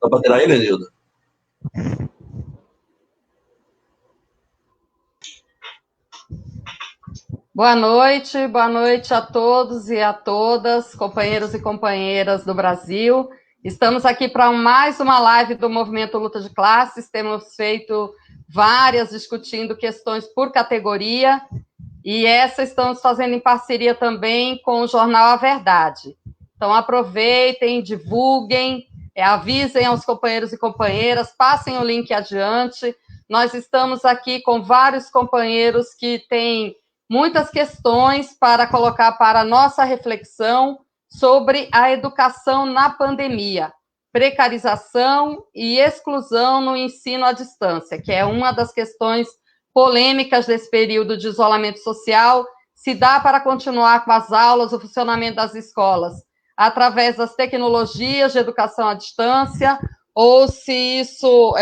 Dá para tirar ele, Nilda? Boa noite a todos e a todas, companheiros e companheiras do Brasil. Estamos aqui para mais uma live do Movimento Luta de Classes. Temos feito várias discutindo questões por categoria e essa estamos fazendo em parceria também com o jornal A Verdade. Então aproveitem, divulguem, avisem aos companheiros e companheiras, passem o link adiante. Nós estamos aqui com vários companheiros que têm muitas questões para colocar para a nossa reflexão sobre a educação na pandemia, precarização e exclusão no ensino à distância, que é uma das questões polêmicas desse período de isolamento social. Se dá para continuar com as aulas, o funcionamento das escolas, através das tecnologias de educação à distância, ou se isso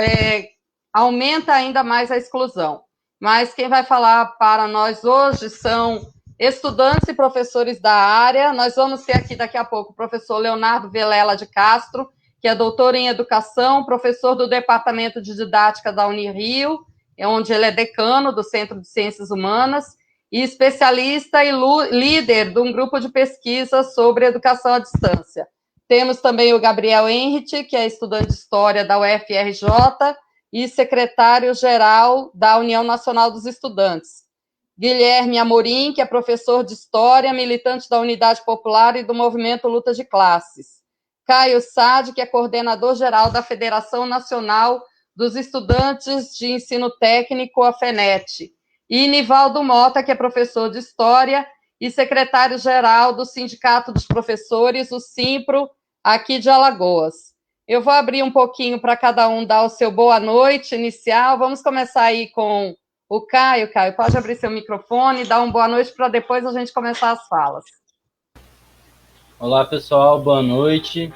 aumenta ainda mais a exclusão. Mas quem vai falar para nós hoje são estudantes e professores da área. Nós vamos ter aqui daqui a pouco o professor Leonardo Vilela de Castro, que é doutor em educação, professor do Departamento de Didática da Unirio, onde ele é decano do Centro de Ciências Humanas, e especialista e líder de um grupo de pesquisa sobre educação à distância. Temos também o Gabriel Henrich, que é estudante de História da UFRJ, e secretário-geral da União Nacional dos Estudantes. Guilherme Amorim, que é professor de História, militante da Unidade Popular e do Movimento Luta de Classes. Caio Sade, que é coordenador-geral da Federação Nacional dos Estudantes de Ensino Técnico, a FENET. E Nivaldo Mota, que é professor de História e secretário-geral do Sindicato dos Professores, o SIMPRO, aqui de Alagoas. Eu vou abrir um pouquinho para cada um dar o seu boa noite inicial. Vamos começar aí com o Caio. Caio, pode abrir seu microfone e dar uma boa noite para depois a gente começar as falas. Olá, pessoal. Boa noite.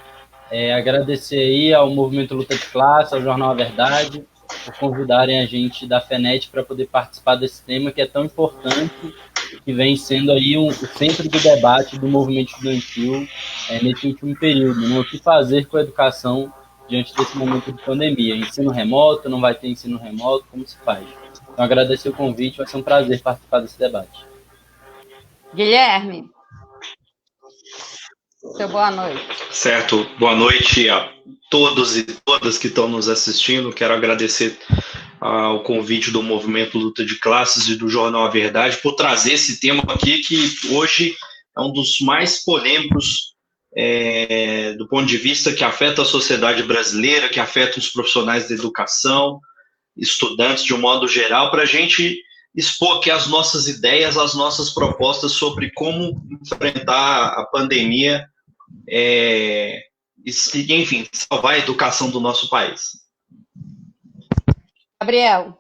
Agradecer aí ao Movimento Luta de Classe, ao Jornal A Verdade, por convidarem a gente da FENET para poder participar desse tema que é tão importante, que vem sendo aí o centro do debate do movimento estudantil nesse último período, né? O que fazer com a educação diante desse momento de pandemia? Ensino remoto, não vai ter ensino remoto, como se faz? Então, agradecer o convite, vai ser um prazer participar desse debate. Guilherme, seu boa noite. Certo, boa noite a todos e todas que estão nos assistindo. Quero agradecer ao convite do Movimento Luta de Classes e do Jornal A Verdade por trazer esse tema aqui, que hoje é um dos mais polêmicos do ponto de vista que afeta a sociedade brasileira, que afeta os profissionais da educação, estudantes de um modo geral, para a gente expor aqui as nossas ideias, as nossas propostas sobre como enfrentar a pandemia e, enfim, salvar a educação do nosso país. Gabriel.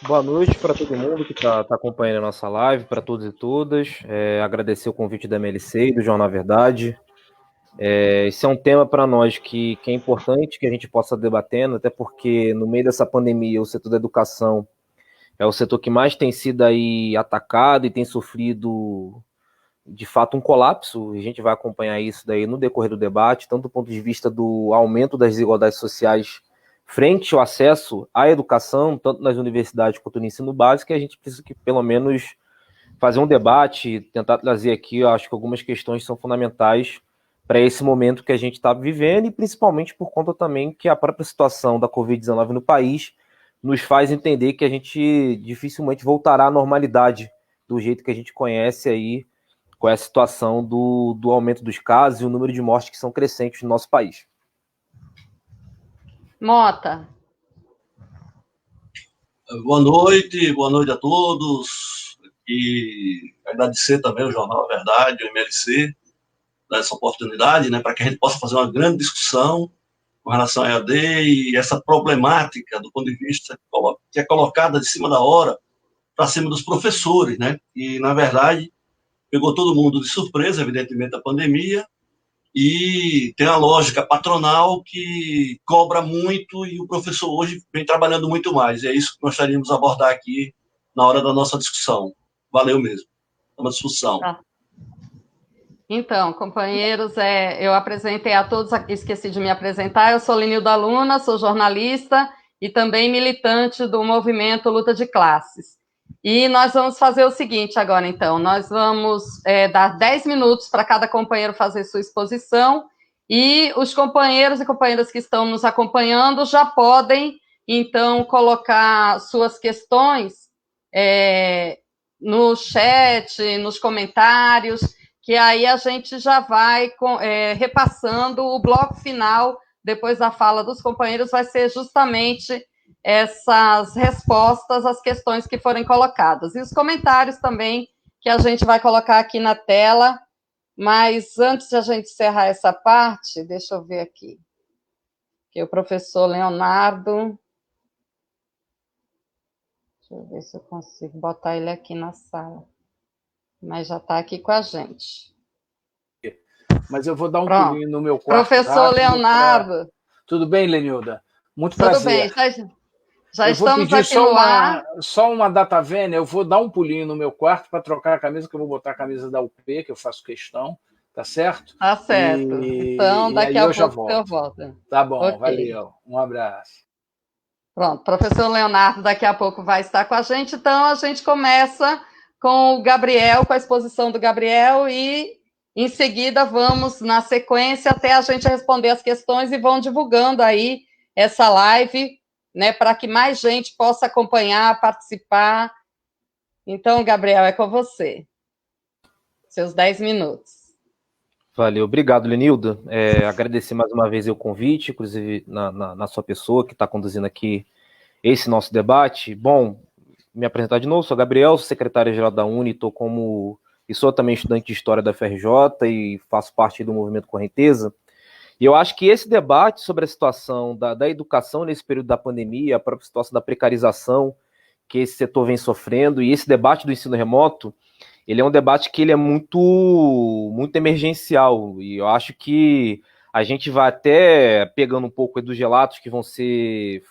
Boa noite para todo mundo que está acompanhando a nossa live, para todos e todas. Agradecer o convite da MLC e do Jornal A Verdade. Esse é um tema para nós que é importante que a gente possa debatendo, até porque no meio dessa pandemia o setor da educação é o setor que mais tem sido aí atacado e tem sofrido de fato um colapso. A gente vai acompanhar isso daí no decorrer do debate, tanto do ponto de vista do aumento das desigualdades sociais frente ao acesso à educação, tanto nas universidades quanto no ensino básico, e a gente precisa que pelo menos fazer um debate, tentar trazer aqui, eu acho que algumas questões são fundamentais para esse momento que a gente está vivendo, e principalmente por conta também que a própria situação da Covid-19 no país nos faz entender que a gente dificilmente voltará à normalidade do jeito que a gente conhece aí, com essa situação do aumento dos casos e o número de mortes que são crescentes no nosso país. Mota. Boa noite a todos. E agradecer também ao Jornal A Verdade, o MLC, dar essa oportunidade, né, para que a gente possa fazer uma grande discussão com relação à EAD e essa problemática do ponto de vista que é colocada de cima da hora para cima dos professores, né? E, na verdade, pegou todo mundo de surpresa, evidentemente, a pandemia, e tem a lógica patronal que cobra muito e o professor hoje vem trabalhando muito mais. E é isso que nós estaríamos a abordar aqui na hora da nossa discussão. Valeu mesmo. É uma discussão. Tá. Então, companheiros, eu apresentei a todos, esqueci de me apresentar, eu sou Lenilda Luna, sou jornalista e também militante do movimento Luta de Classes. E nós vamos fazer o seguinte agora, então, nós vamos dar 10 minutos para cada companheiro fazer sua exposição, e os companheiros e companheiras que estão nos acompanhando já podem, então, colocar suas questões no chat, nos comentários, que aí a gente já vai repassando o bloco final, depois da fala dos companheiros, vai ser justamente essas respostas às questões que forem colocadas. E os comentários também, que a gente vai colocar aqui na tela. Mas antes de a gente encerrar essa parte, deixa eu ver aqui, que o professor Leonardo, deixa eu ver se eu consigo botar ele aqui na sala, mas já está aqui com a gente. Mas eu vou dar um pulinho no meu quarto. Professor Leonardo. Tudo bem, Lenilda? Muito prazer. Tudo bem, já eu estamos vou aqui no ar. Só uma data vênia, eu vou dar um pulinho no meu quarto para trocar a camisa, que eu vou botar a camisa da UP, que eu faço questão, tá certo? Tá certo. Então, daqui a pouco eu volto. Tá bom, okay. Valeu. Um abraço. Pronto, professor Leonardo daqui a pouco vai estar com a gente, então a gente começa com o Gabriel, com a exposição do Gabriel, e em seguida vamos na sequência até a gente responder as questões e vão divulgando aí essa live, né, para que mais gente possa acompanhar, participar. Então, Gabriel, é com você. Seus 10 minutos. Valeu, obrigado, Lenilda. Agradecer mais uma vez o convite, inclusive na sua pessoa que está conduzindo aqui esse nosso debate. Bom, me apresentar de novo, sou Gabriel, sou secretário-geral da UNE, e sou também estudante de História da FRJ e faço parte do movimento Correnteza. E eu acho que esse debate sobre a situação da educação nesse período da pandemia, a própria situação da precarização que esse setor vem sofrendo, e esse debate do ensino remoto, ele é um debate que ele é muito emergencial, e eu acho que a gente vai até pegando um pouco dos relatos que vão ser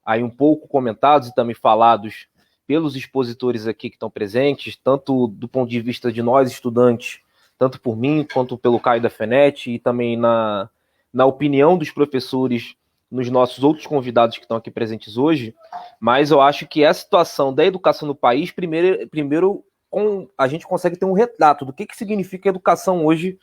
aí um pouco comentados e também falados pelos expositores aqui que estão presentes, tanto do ponto de vista de nós estudantes, tanto por mim, quanto pelo Caio da FENET, e também na opinião dos professores nos nossos outros convidados que estão aqui presentes hoje. Mas eu acho que a situação da educação no país, primeiro a gente consegue ter um retrato do que significa educação hoje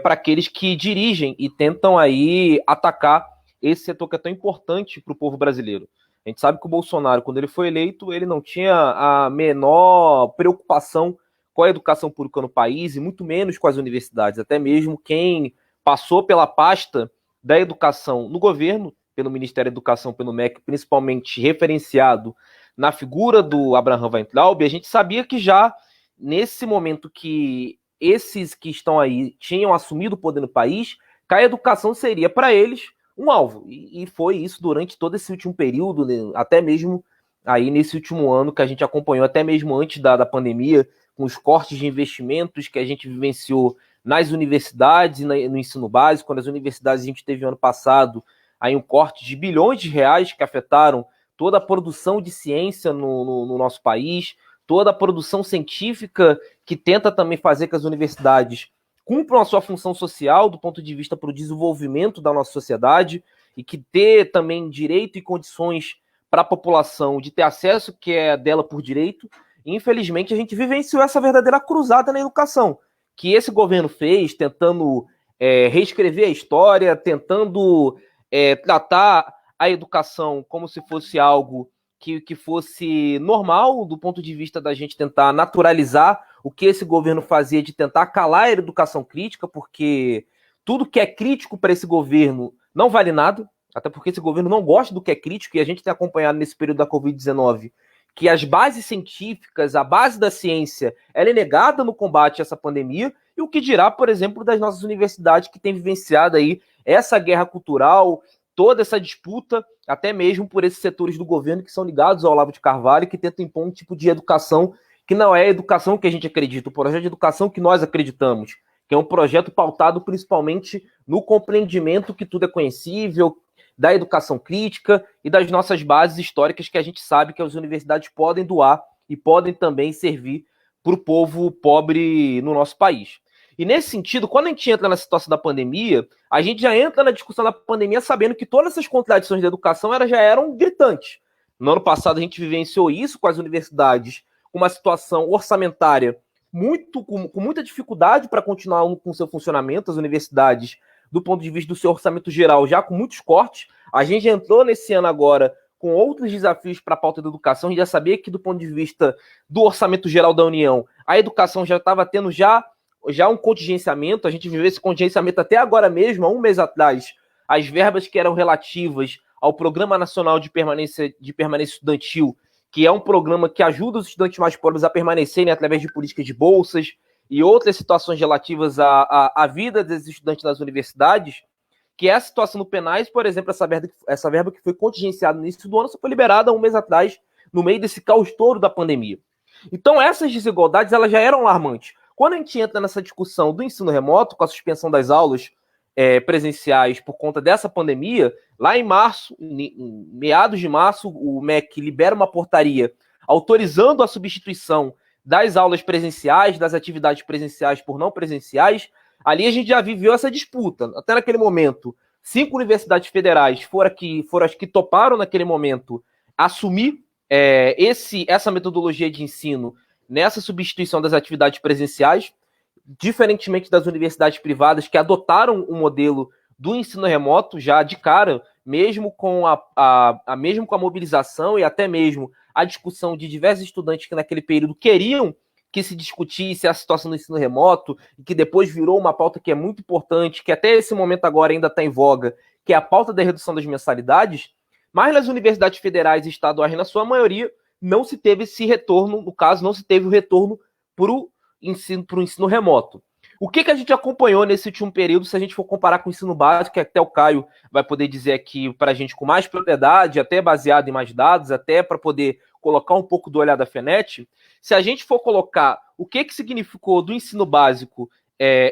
para aqueles que dirigem e tentam aí atacar esse setor que é tão importante para o povo brasileiro. A gente sabe que o Bolsonaro, quando ele foi eleito, ele não tinha a menor preocupação com a educação pública no país, e muito menos com as universidades. Até mesmo quem passou pela pasta da educação no governo, pelo Ministério da Educação, pelo MEC, principalmente referenciado na figura do Abraham Weintraub, a gente sabia que já nesse momento que esses que estão aí tinham assumido o poder no país, que a educação seria para eles um alvo. E foi isso durante todo esse último período, né? Até mesmo aí nesse último ano que a gente acompanhou, até mesmo antes da pandemia, com os cortes de investimentos que a gente vivenciou nas universidades e no ensino básico. Nas universidades a gente teve ano passado aí um corte de bilhões de reais que afetaram toda a produção de ciência no nosso país, toda a produção científica que tenta também fazer que as universidades cumpram a sua função social do ponto de vista para o desenvolvimento da nossa sociedade, e que ter também direito e condições para a população de ter acesso que é dela por direito. E, infelizmente, a gente vivenciou essa verdadeira cruzada na educação, que esse governo fez, tentando reescrever a história, tentando tratar a educação como se fosse algo que fosse normal, do ponto de vista da gente tentar naturalizar o que esse governo fazia, de tentar calar a educação crítica, porque tudo que é crítico para esse governo não vale nada, até porque esse governo não gosta do que é crítico, e a gente tem acompanhado nesse período da Covid-19 que as bases científicas, a base da ciência, ela é negada no combate a essa pandemia, e o que dirá, por exemplo, das nossas universidades que têm vivenciado aí essa guerra cultural, toda essa disputa, até mesmo por esses setores do governo que são ligados ao Olavo de Carvalho, que tentam impor um tipo de educação que não é a educação que a gente acredita, o projeto de educação que nós acreditamos, que é um projeto pautado principalmente no compreendimento que tudo é conhecível, da educação crítica e das nossas bases históricas, que a gente sabe que as universidades podem doar e podem também servir para o povo pobre no nosso país. E nesse sentido, quando a gente entra na situação da pandemia, a gente já entra na discussão da pandemia sabendo que todas essas contradições da educação já eram gritantes. No ano passado, a gente vivenciou isso com as universidades, com uma situação orçamentária com muita dificuldade para continuar com seu funcionamento, as universidades, do ponto de vista do seu orçamento geral, já com muitos cortes. A gente entrou nesse ano agora com outros desafios para a pauta da educação. A gente já sabia que, do ponto de vista do orçamento geral da União, a educação já estava tendo já um contingenciamento. A gente viveu esse contingenciamento até agora mesmo, há um mês atrás. As verbas que eram relativas ao Programa Nacional de Permanência Estudantil, que é um programa que ajuda os estudantes mais pobres a permanecerem através de políticas de bolsas e outras situações relativas à vida dos estudantes nas universidades, que é a situação no Penais, por exemplo, essa verba que foi contingenciada no início do ano só foi liberada há um mês atrás, no meio desse caos todo da pandemia. Então, essas desigualdades elas já eram alarmantes. Quando a gente entra nessa discussão do ensino remoto, com a suspensão das aulas presenciais por conta dessa pandemia, lá em março, em meados de março, o MEC libera uma portaria autorizando a substituição das aulas presenciais, das atividades presenciais por não presenciais. Ali a gente já viveu essa disputa. Até naquele momento, 5 universidades federais foram as que toparam naquele momento assumir essa metodologia de ensino nessa substituição das atividades presenciais, diferentemente das universidades privadas que adotaram o modelo do ensino remoto já de cara, mesmo com mesmo com a mobilização e até mesmo a discussão de diversos estudantes que naquele período queriam que se discutisse a situação do ensino remoto, e que depois virou uma pauta que é muito importante, que até esse momento agora ainda está em voga, que é a pauta da redução das mensalidades. Mas nas universidades federais e estaduais, na sua maioria, não se teve esse retorno, no caso, não se teve o retorno para o ensino remoto. O que a gente acompanhou nesse último período, se a gente for comparar com o ensino básico, que até o Caio vai poder dizer aqui para a gente com mais propriedade, até baseado em mais dados, até para poder colocar um pouco do olhar da FENET, se a gente for colocar o que significou do ensino básico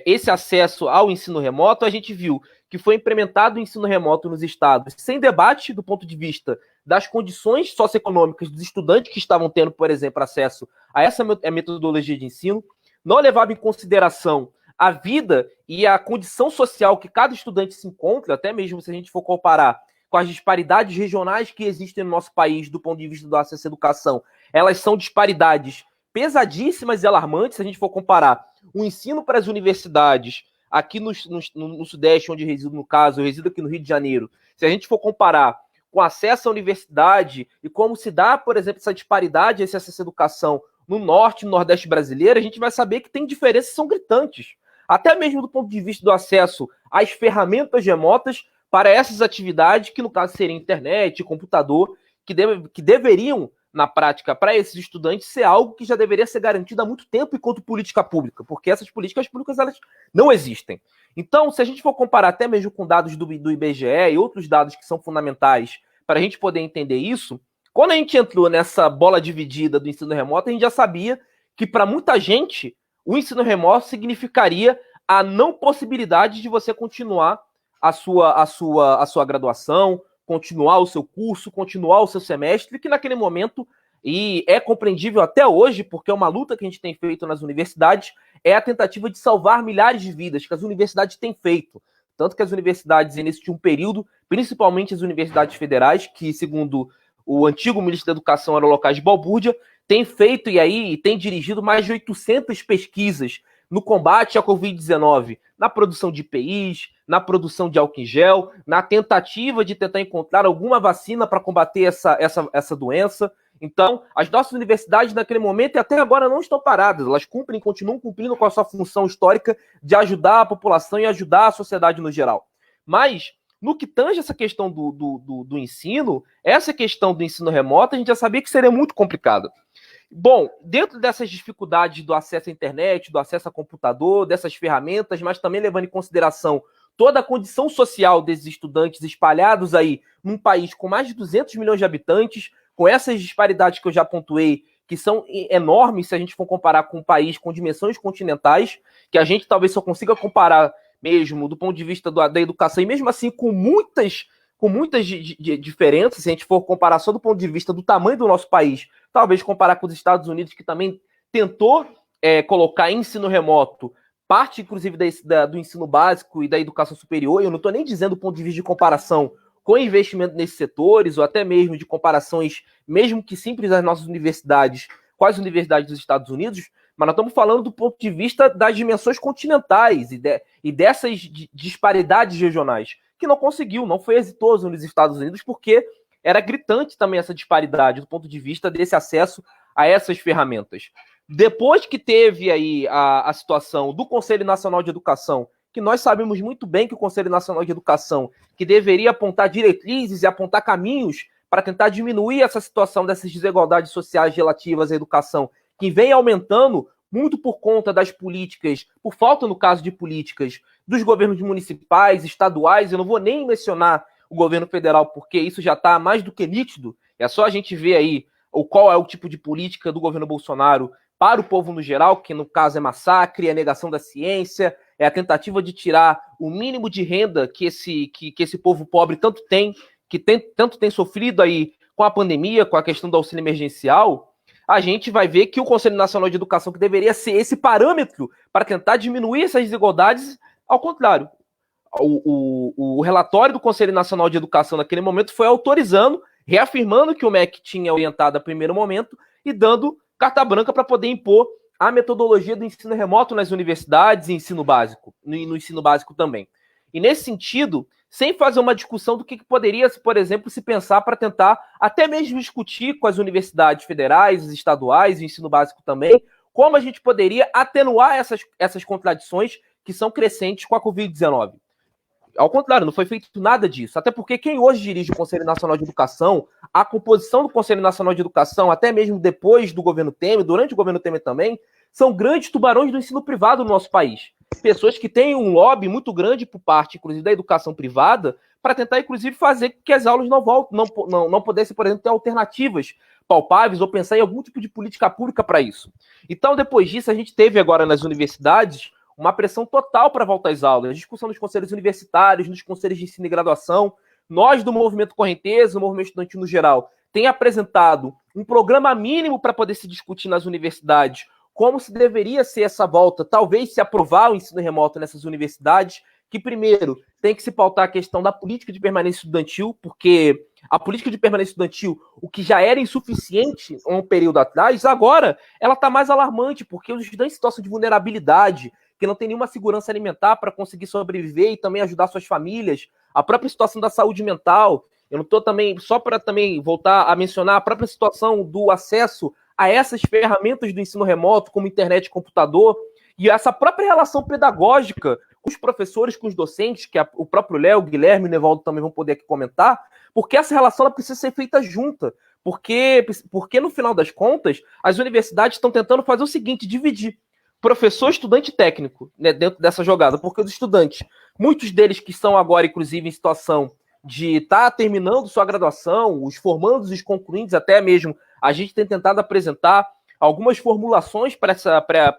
esse acesso ao ensino remoto, a gente viu que foi implementado o ensino remoto nos estados sem debate do ponto de vista das condições socioeconômicas dos estudantes que estavam tendo, por exemplo, acesso a essa metodologia de ensino, não levava em consideração a vida e a condição social que cada estudante se encontra, até mesmo se a gente for comparar com as disparidades regionais que existem no nosso país do ponto de vista do acesso à educação, elas são disparidades pesadíssimas e alarmantes. Se a gente for comparar o ensino para as universidades aqui no Sudeste, onde eu resido, no caso, eu resido aqui no Rio de Janeiro, se a gente for comparar com acesso à universidade e como se dá, por exemplo, essa disparidade, esse acesso à educação no Norte e no Nordeste brasileiro, a gente vai saber que tem diferenças que são gritantes. Até mesmo do ponto de vista do acesso às ferramentas remotas para essas atividades, que no caso seria internet, computador, que deveriam, na prática, para esses estudantes, ser algo que já deveria ser garantido há muito tempo enquanto política pública, porque essas políticas públicas elas não existem. Então, se a gente for comparar até mesmo com dados do IBGE e outros dados que são fundamentais para a gente poder entender isso, quando a gente entrou nessa bola dividida do ensino remoto, a gente já sabia que para muita gente o ensino remoto significaria a não possibilidade de você continuar a sua graduação, continuar o seu curso, continuar o seu semestre, que naquele momento, e é compreendível até hoje, porque é uma luta que a gente tem feito nas universidades, é a tentativa de salvar milhares de vidas que as universidades têm feito. Tanto que as universidades, nesse último período, principalmente as universidades federais, que, segundo o antigo ministro da Educação, eram locais de balbúrdia, têm feito e têm dirigido mais de 800 pesquisas no combate à Covid-19, na produção de EPIs, na produção de álcool em gel, na tentativa de tentar encontrar alguma vacina para combater essa doença. Então, as nossas universidades, naquele momento e até agora, não estão paradas. Elas continuam cumprindo com a sua função histórica de ajudar a população e ajudar a sociedade no geral. Mas, no que tange essa questão do ensino, essa questão do ensino remoto, a gente já sabia que seria muito complicado. Bom, dentro dessas dificuldades do acesso à internet, do acesso a computador, dessas ferramentas, mas também levando em consideração toda a condição social desses estudantes espalhados aí num país com mais de 200 milhões de habitantes, com essas disparidades que eu já pontuei, que são enormes se a gente for comparar com um país com dimensões continentais, que a gente talvez só consiga comparar mesmo do ponto de vista da educação, e mesmo assim com muitas diferenças, se a gente for comparar só do ponto de vista do tamanho do nosso país, talvez comparar com os Estados Unidos, que também tentou colocar ensino remoto parte, inclusive, do ensino básico e da educação superior. Eu não estou nem dizendo do ponto de vista de comparação com investimento nesses setores, ou até mesmo de comparações, mesmo que simples, das nossas universidades com as universidades dos Estados Unidos, mas nós estamos falando do ponto de vista das dimensões continentais e dessas disparidades regionais, que não foi exitoso nos Estados Unidos, porque era gritante também essa disparidade do ponto de vista desse acesso a essas ferramentas. Depois que teve aí a situação do Conselho Nacional de Educação, que nós sabemos muito bem que o Conselho Nacional de Educação, que deveria apontar diretrizes e apontar caminhos para tentar diminuir essa situação dessas desigualdades sociais relativas à educação, que vem aumentando muito por conta das políticas, por falta, no caso de políticas, dos governos municipais, estaduais. Eu não vou nem mencionar o governo federal, porque isso já está mais do que nítido. É só a gente ver aí qual é o tipo de política do governo Bolsonaro para o povo no geral, que no caso é massacre, é negação da ciência, é a tentativa de tirar o mínimo de renda que esse povo pobre tanto tem sofrido aí com a pandemia, com a questão do auxílio emergencial. A gente vai ver que o Conselho Nacional de Educação, que deveria ser esse parâmetro para tentar diminuir essas desigualdades, ao contrário. O relatório do Conselho Nacional de Educação naquele momento foi autorizando, reafirmando que o MEC tinha orientado a primeiro momento e dando carta branca para poder impor a metodologia do ensino remoto nas universidades e ensino básico, no ensino básico também. E nesse sentido, sem fazer uma discussão do que poderia, por exemplo, se pensar para tentar até mesmo discutir com as universidades federais, estaduais e ensino básico também, como a gente poderia atenuar essas contradições que são crescentes com a Covid-19. Ao contrário, não foi feito nada disso. Até porque quem hoje dirige o Conselho Nacional de Educação, a composição do Conselho Nacional de Educação, até mesmo depois do governo Temer, durante o governo Temer também, são grandes tubarões do ensino privado no nosso país. Pessoas que têm um lobby muito grande por parte, inclusive, da educação privada, para tentar, inclusive, fazer que as aulas não pudessem, por exemplo, ter alternativas palpáveis ou pensar em algum tipo de política pública para isso. Então, depois disso, a gente teve agora nas universidades uma pressão total para voltar às aulas, discussão nos conselhos universitários, nos conselhos de ensino e graduação. Nós, do movimento Correnteza, do movimento estudantil no geral, tem apresentado um programa mínimo para poder se discutir nas universidades como se deveria ser essa volta, talvez se aprovar o ensino remoto nessas universidades, que primeiro tem que se pautar a questão da política de permanência estudantil, porque a política de permanência estudantil, o que já era insuficiente um período atrás, agora ela está mais alarmante, porque os estudantes em situação de vulnerabilidade, que não tem nenhuma segurança alimentar para conseguir sobreviver e também ajudar suas famílias, a própria situação da saúde mental. Eu não estou também, só para também voltar a mencionar a própria situação do acesso a essas ferramentas do ensino remoto, como internet e computador, e essa própria relação pedagógica com os professores, com os docentes, que o próprio Léo, o Guilherme e o Nevaldo também vão poder aqui comentar, porque essa relação ela precisa ser feita junta, porque no final das contas, as universidades estão tentando fazer o seguinte, dividir professor, estudante e técnico, né, dentro dessa jogada, porque os estudantes, muitos deles que estão agora, inclusive, em situação de estar terminando sua graduação, os formandos e os concluintes, até mesmo a gente tem tentado apresentar algumas formulações para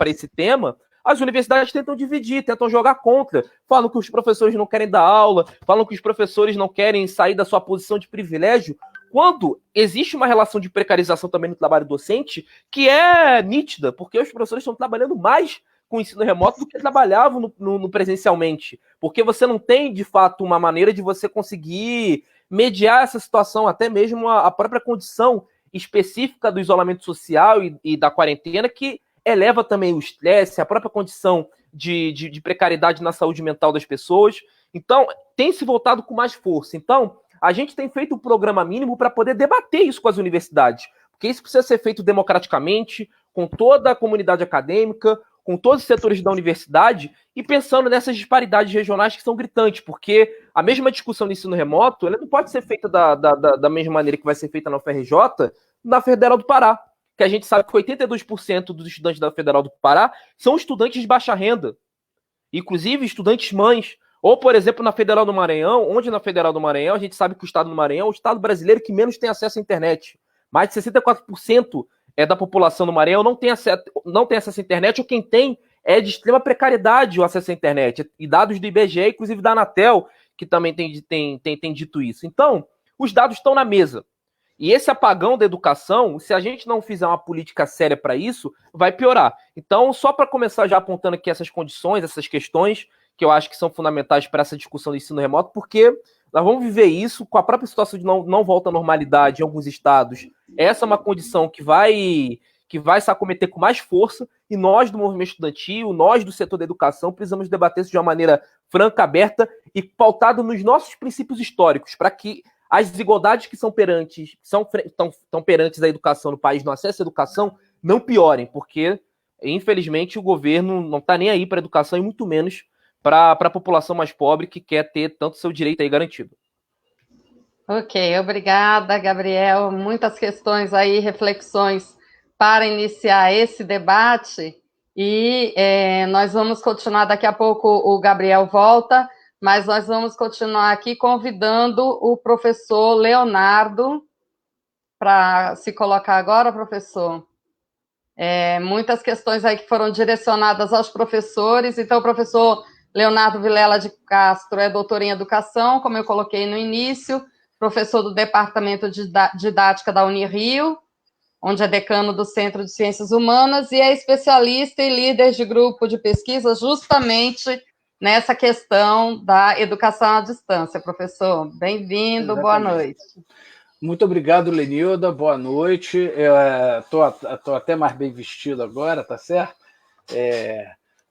esse tema. As universidades tentam dividir, tentam jogar contra, falam que os professores não querem dar aula, falam que os professores não querem sair da sua posição de privilégio, quando existe uma relação de precarização também no trabalho docente, que é nítida, porque os professores estão trabalhando mais com o ensino remoto do que trabalhavam no presencialmente, porque você não tem, de fato, uma maneira de você conseguir mediar essa situação, até mesmo a própria condição específica do isolamento social e da quarentena, que eleva também o estresse, a própria condição de precariedade na saúde mental das pessoas. Então, tem se voltado com mais força. Então, a gente tem feito um programa mínimo para poder debater isso com as universidades, porque isso precisa ser feito democraticamente, com toda a comunidade acadêmica, com todos os setores da universidade, e pensando nessas disparidades regionais que são gritantes, porque a mesma discussão do ensino remoto ela não pode ser feita da mesma maneira que vai ser feita na UFRJ, na Federal do Pará, que a gente sabe que 82% dos estudantes da Federal do Pará são estudantes de baixa renda, inclusive estudantes mães. Ou, por exemplo, na Federal do Maranhão, onde na Federal do Maranhão, a gente sabe que o estado do Maranhão é o estado brasileiro que menos tem acesso à internet. Mais de 64% da população do Maranhão não tem acesso à internet, ou quem tem é de extrema precariedade o acesso à internet. E dados do IBGE, inclusive da Anatel, que também tem dito isso. Então, os dados estão na mesa. E esse apagão da educação, se a gente não fizer uma política séria para isso, vai piorar. Então, só para começar já apontando aqui essas condições, essas questões, que eu acho que são fundamentais para essa discussão do ensino remoto, porque nós vamos viver isso com a própria situação de não volta à normalidade em alguns estados. Essa é uma condição que vai se acometer com mais força, e nós do movimento estudantil, nós do setor da educação, precisamos debater isso de uma maneira franca, aberta e pautada nos nossos princípios históricos, para que as desigualdades que estão perante a educação no país, no acesso à educação, não piorem, porque, infelizmente, o governo não está nem aí para a educação e muito menos para a população mais pobre que quer ter tanto seu direito aí garantido. Ok, obrigada, Gabriel. Muitas questões aí, reflexões para iniciar esse debate, e nós vamos continuar, daqui a pouco o Gabriel volta, mas nós vamos continuar aqui convidando o professor Leonardo para se colocar agora, professor. Muitas questões aí que foram direcionadas aos professores. Então, o professor Leonardo Vilela de Castro é doutor em educação, como eu coloquei no início, professor do Departamento de Didática da Unirio, onde é decano do Centro de Ciências Humanas, e é especialista e líder de grupo de pesquisa justamente nessa questão da educação à distância. Professor, bem-vindo, boa noite. Muito obrigado, Lenilda, boa noite. Estou até mais bem vestido agora, tá certo?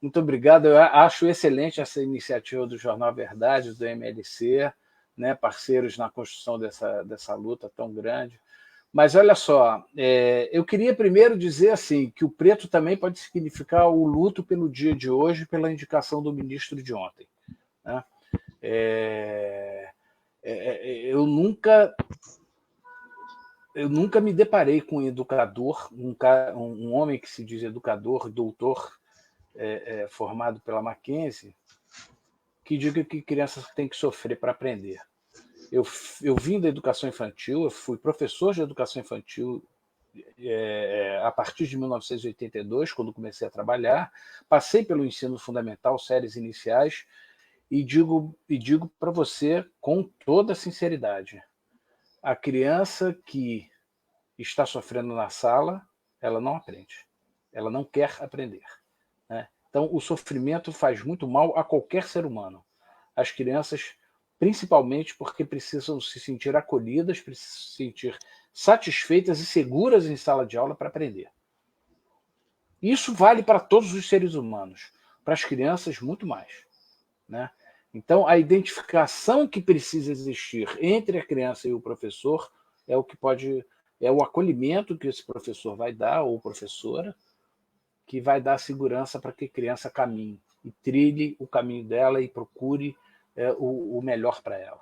Muito obrigado, eu acho excelente essa iniciativa do Jornal Verdade, do MLC, né, parceiros na construção dessa luta tão grande. Mas olha só, eu queria primeiro dizer assim, que o preto também pode significar o luto pelo dia de hoje, pela indicação do ministro de ontem, né? Eu nunca me deparei com um educador, um homem que se diz educador, doutor, formado pela Mackenzie, que diga que crianças têm que sofrer para aprender. Eu vim da educação infantil, eu fui professor de educação infantil a partir de 1982, quando comecei a trabalhar, passei pelo ensino fundamental, séries iniciais, e digo para você com toda sinceridade, a criança que está sofrendo na sala, ela não aprende, ela não quer aprender, né? Então, o sofrimento faz muito mal a qualquer ser humano. As crianças, principalmente porque precisam se sentir acolhidas, precisam se sentir satisfeitas e seguras em sala de aula para aprender. Isso vale para todos os seres humanos, para as crianças muito mais, né? Então, a identificação que precisa existir entre a criança e o professor é o acolhimento que esse professor vai dar, ou professora, que vai dar segurança para que a criança caminhe e trilhe o caminho dela e procure o melhor para ela.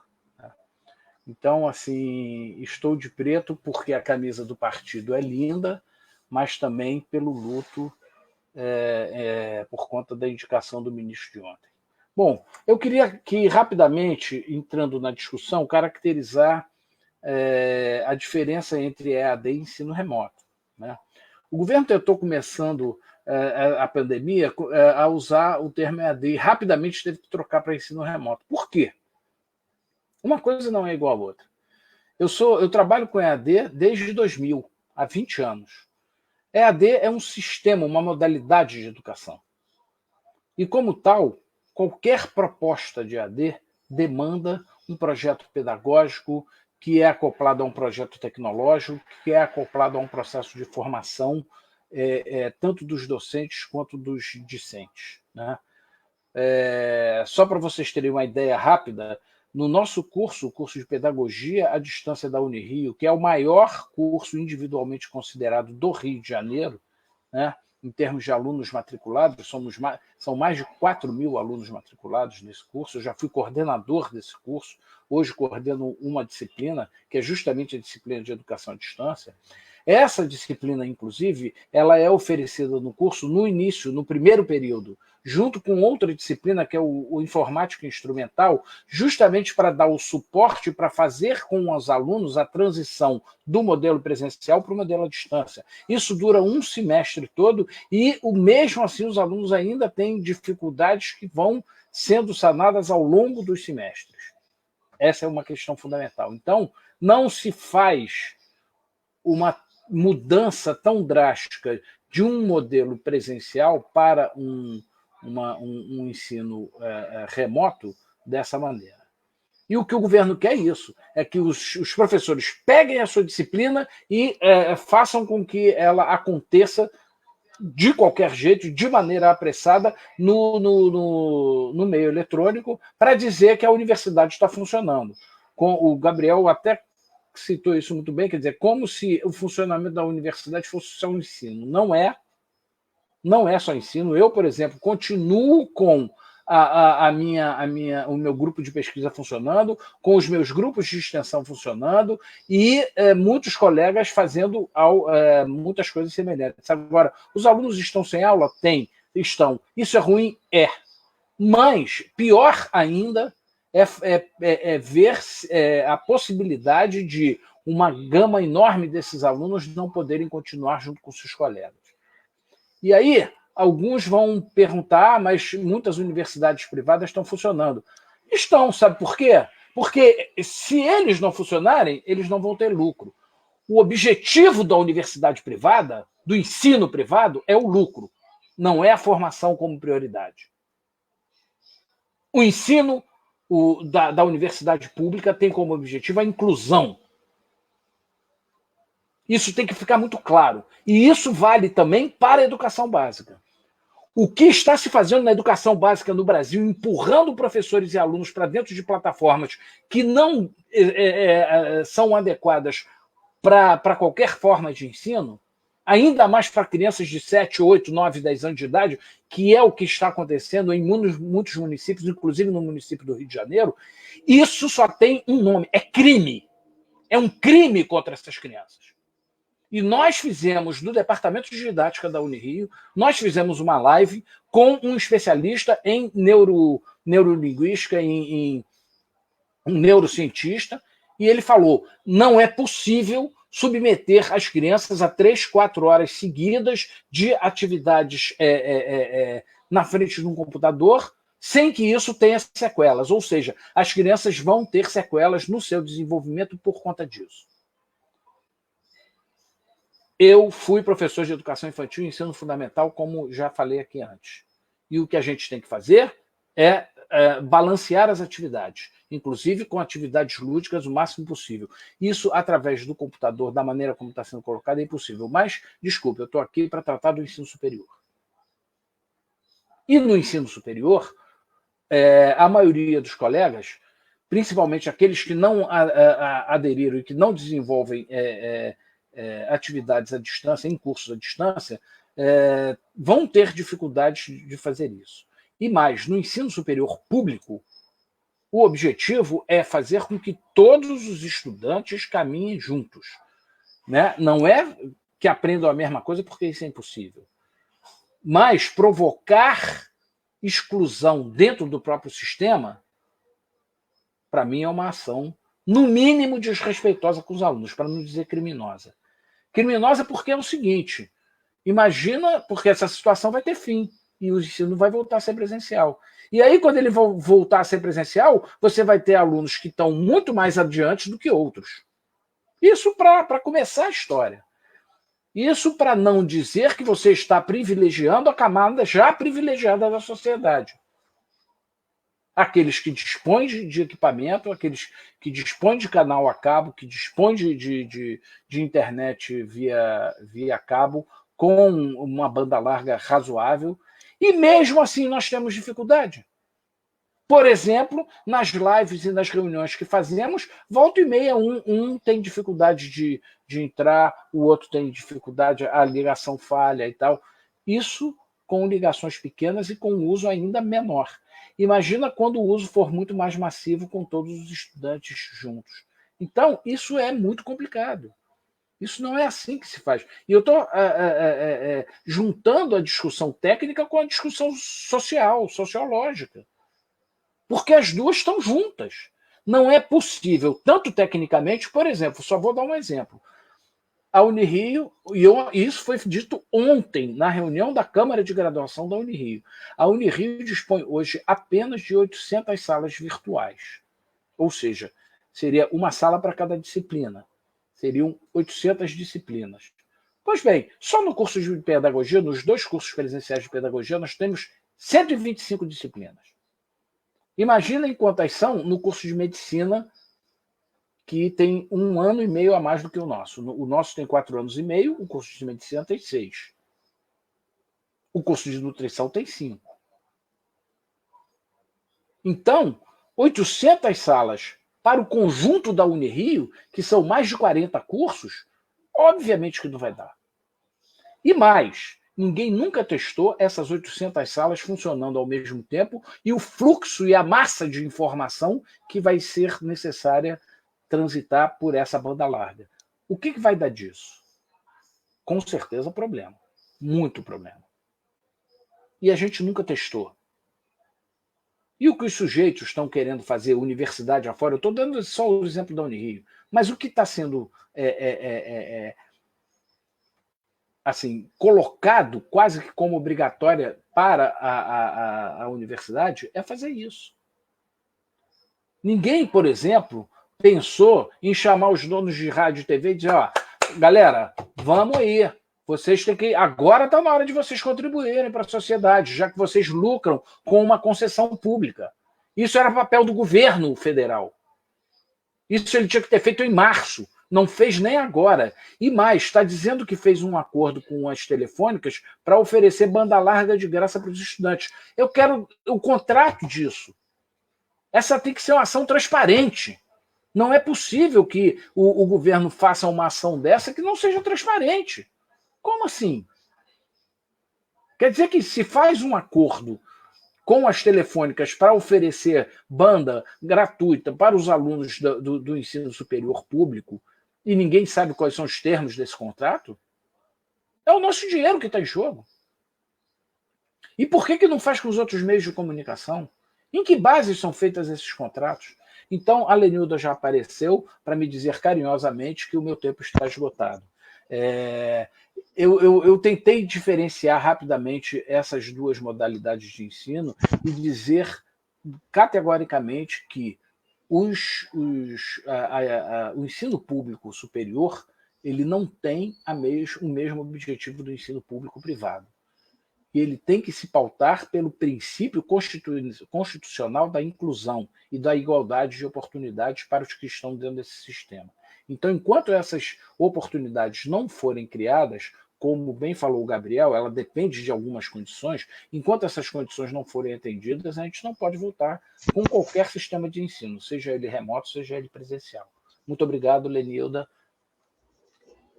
Então, assim, estou de preto porque a camisa do partido é linda, mas também pelo luto por conta da indicação do ministro de ontem. Bom, eu queria aqui, rapidamente, entrando na discussão, caracterizar a diferença entre EAD e ensino remoto, né? O governo tentou, começando a pandemia, a usar o termo EAD e rapidamente teve que trocar para ensino remoto. Por quê? Uma coisa não é igual à outra. Eu trabalho com EAD desde 2000, há 20 anos. EAD é um sistema, uma modalidade de educação. E, como tal, qualquer proposta de EAD demanda um projeto pedagógico que é acoplado a um projeto tecnológico, que é acoplado a um processo de formação, tanto dos docentes quanto dos discentes, né? Só para vocês terem uma ideia rápida, no nosso curso, o curso de Pedagogia à Distância da Unirio, que é o maior curso individualmente considerado do Rio de Janeiro, né, em termos de alunos matriculados, são mais de 4.000 alunos matriculados nesse curso. Eu já fui coordenador desse curso, hoje coordeno uma disciplina, que é justamente a disciplina de Educação à Distância. Essa disciplina, inclusive, ela é oferecida no curso no início, no primeiro período, junto com outra disciplina, que é o Informática Instrumental, justamente para dar o suporte para fazer com os alunos a transição do modelo presencial para o modelo à distância. Isso dura um semestre todo e, mesmo assim, os alunos ainda têm dificuldades que vão sendo sanadas ao longo dos semestres. Essa é uma questão fundamental. Então, não se faz uma mudança tão drástica de um modelo presencial para um ensino remoto dessa maneira. E o que o governo quer é isso, é que os professores peguem a sua disciplina e façam com que ela aconteça de qualquer jeito, de maneira apressada, no meio eletrônico, para dizer que a universidade está funcionando. O Gabriel até citou isso muito bem, quer dizer, como se o funcionamento da universidade fosse só um ensino. Não é só ensino. Eu, por exemplo, continuo com o meu grupo de pesquisa funcionando, com os meus grupos de extensão funcionando e muitos colegas fazendo muitas coisas semelhantes. Agora, os alunos estão sem aula? Estão. Isso é ruim? É. Mas, pior ainda, é ver a possibilidade de uma gama enorme desses alunos não poderem continuar junto com seus colegas. E aí, alguns vão perguntar, mas muitas universidades privadas estão funcionando. Estão, sabe por quê? Porque se eles não funcionarem, eles não vão ter lucro. O objetivo da universidade privada, do ensino privado, é o lucro, não é a formação como prioridade. O ensino da universidade pública tem como objetivo a inclusão. Isso tem que ficar muito claro. E isso vale também para a educação básica. O que está se fazendo na educação básica no Brasil, empurrando professores e alunos para dentro de plataformas que não são adequadas para qualquer forma de ensino, ainda mais para crianças de 7, 8, 9, 10 anos de idade, que é o que está acontecendo em muitos municípios, inclusive no município do Rio de Janeiro, isso só tem um nome, é crime. É um crime contra essas crianças. E nós fizemos, do Departamento de Didática da Unirio, nós fizemos uma live com um especialista em neurolinguística, em um neurocientista, e ele falou, não é possível submeter as crianças a 3, 4 horas seguidas de atividades na frente de um computador, sem que isso tenha sequelas. Ou seja, as crianças vão ter sequelas no seu desenvolvimento por conta disso. Eu fui professor de educação infantil e ensino fundamental, como já falei aqui antes. E o que a gente tem que fazer é balancear as atividades, inclusive com atividades lúdicas o máximo possível. Isso, através do computador, da maneira como está sendo colocado, é impossível. Mas, desculpe, eu estou aqui para tratar do ensino superior. E no ensino superior, a maioria dos colegas, principalmente aqueles que não aderiram e que não desenvolvem atividades à distância, em cursos à distância, vão ter dificuldades de fazer isso. E mais, no ensino superior público, o objetivo é fazer com que todos os estudantes caminhem juntos. Né? Não é que aprendam a mesma coisa, porque isso é impossível. Mas provocar exclusão dentro do próprio sistema, para mim, é uma ação, no mínimo, desrespeitosa com os alunos, para não dizer criminosa. Criminosa porque é o seguinte, imagina, porque essa situação vai ter fim, e o ensino vai voltar a ser presencial. E aí, quando ele voltar a ser presencial, você vai ter alunos que estão muito mais adiante do que outros. Isso para começar a história. Isso para não dizer que você está privilegiando a camada já privilegiada da sociedade. Aqueles que dispõem de equipamento, aqueles que dispõem de canal a cabo, que dispõem de internet via cabo, com uma banda larga razoável, e mesmo assim nós temos dificuldade. Por exemplo, nas lives e nas reuniões que fazemos, volta e meia, um tem dificuldade de entrar, o outro tem dificuldade, a ligação falha e tal. Isso com ligações pequenas e com uso ainda menor. Imagina quando o uso for muito mais massivo com todos os estudantes juntos. Então, isso é muito complicado. Isso não é assim que se faz. E eu estou juntando a discussão técnica com a discussão sociológica. Porque as duas estão juntas. Não é possível, tanto tecnicamente, por exemplo, só vou dar um exemplo. A Unirio, e isso foi dito ontem, na reunião da Câmara de Graduação da Unirio. A Unirio dispõe hoje apenas de 800 salas virtuais. Ou seja, seria uma sala para cada disciplina. Seriam 800 disciplinas. Pois bem, só no curso de pedagogia, nos 2 cursos presenciais de pedagogia, nós temos 125 disciplinas. Imaginem quantas são no curso de medicina, que tem 1 ano e meio a mais do que o nosso. O nosso tem 4 anos e meio, o curso de medicina tem 6. O curso de nutrição tem 5. Então, 800 salas para o conjunto da Unirio, que são mais de 40 cursos, obviamente que não vai dar. E mais, ninguém nunca testou essas 800 salas funcionando ao mesmo tempo e o fluxo e a massa de informação que vai ser necessária transitar por essa banda larga. O que vai dar disso? Com certeza problema. Muito problema. E a gente nunca testou. E o que os sujeitos estão querendo fazer, universidade afora, eu estou dando só o exemplo da Unirio, mas o que está sendo assim, colocado quase que como obrigatória para a universidade é fazer isso. Ninguém, por exemplo, pensou em chamar os donos de rádio e TV e dizer, ó, galera, vamos aí, vocês têm que... Agora está na hora de vocês contribuírem para a sociedade, já que vocês lucram com uma concessão pública. Isso era papel do governo federal. Isso ele tinha que ter feito em março. Não fez nem agora. E mais, está dizendo que fez um acordo com as telefônicas para oferecer banda larga de graça para os estudantes. Eu quero o contrato disso. Essa tem que ser uma ação transparente. Não é possível que o governo faça uma ação dessa que não seja transparente. Como assim? Quer dizer que se faz um acordo com as telefônicas para oferecer banda gratuita para os alunos do ensino superior público e ninguém sabe quais são os termos desse contrato? É o nosso dinheiro que está em jogo. E por que não faz com os outros meios de comunicação? Em que bases são feitos esses contratos? Então, a Lenilda já apareceu para me dizer carinhosamente que o meu tempo está esgotado. Eu tentei diferenciar rapidamente essas 2 modalidades de ensino e dizer categoricamente que o ensino público superior ele não tem o mesmo objetivo do ensino público privado. Ele tem que se pautar pelo princípio constitucional da inclusão e da igualdade de oportunidades para os que estão dentro desse sistema. Então, enquanto essas oportunidades não forem criadas, como bem falou o Gabriel, ela depende de algumas condições, enquanto essas condições não forem atendidas, a gente não pode voltar com qualquer sistema de ensino, seja ele remoto, seja ele presencial. Muito obrigado, Lenilda.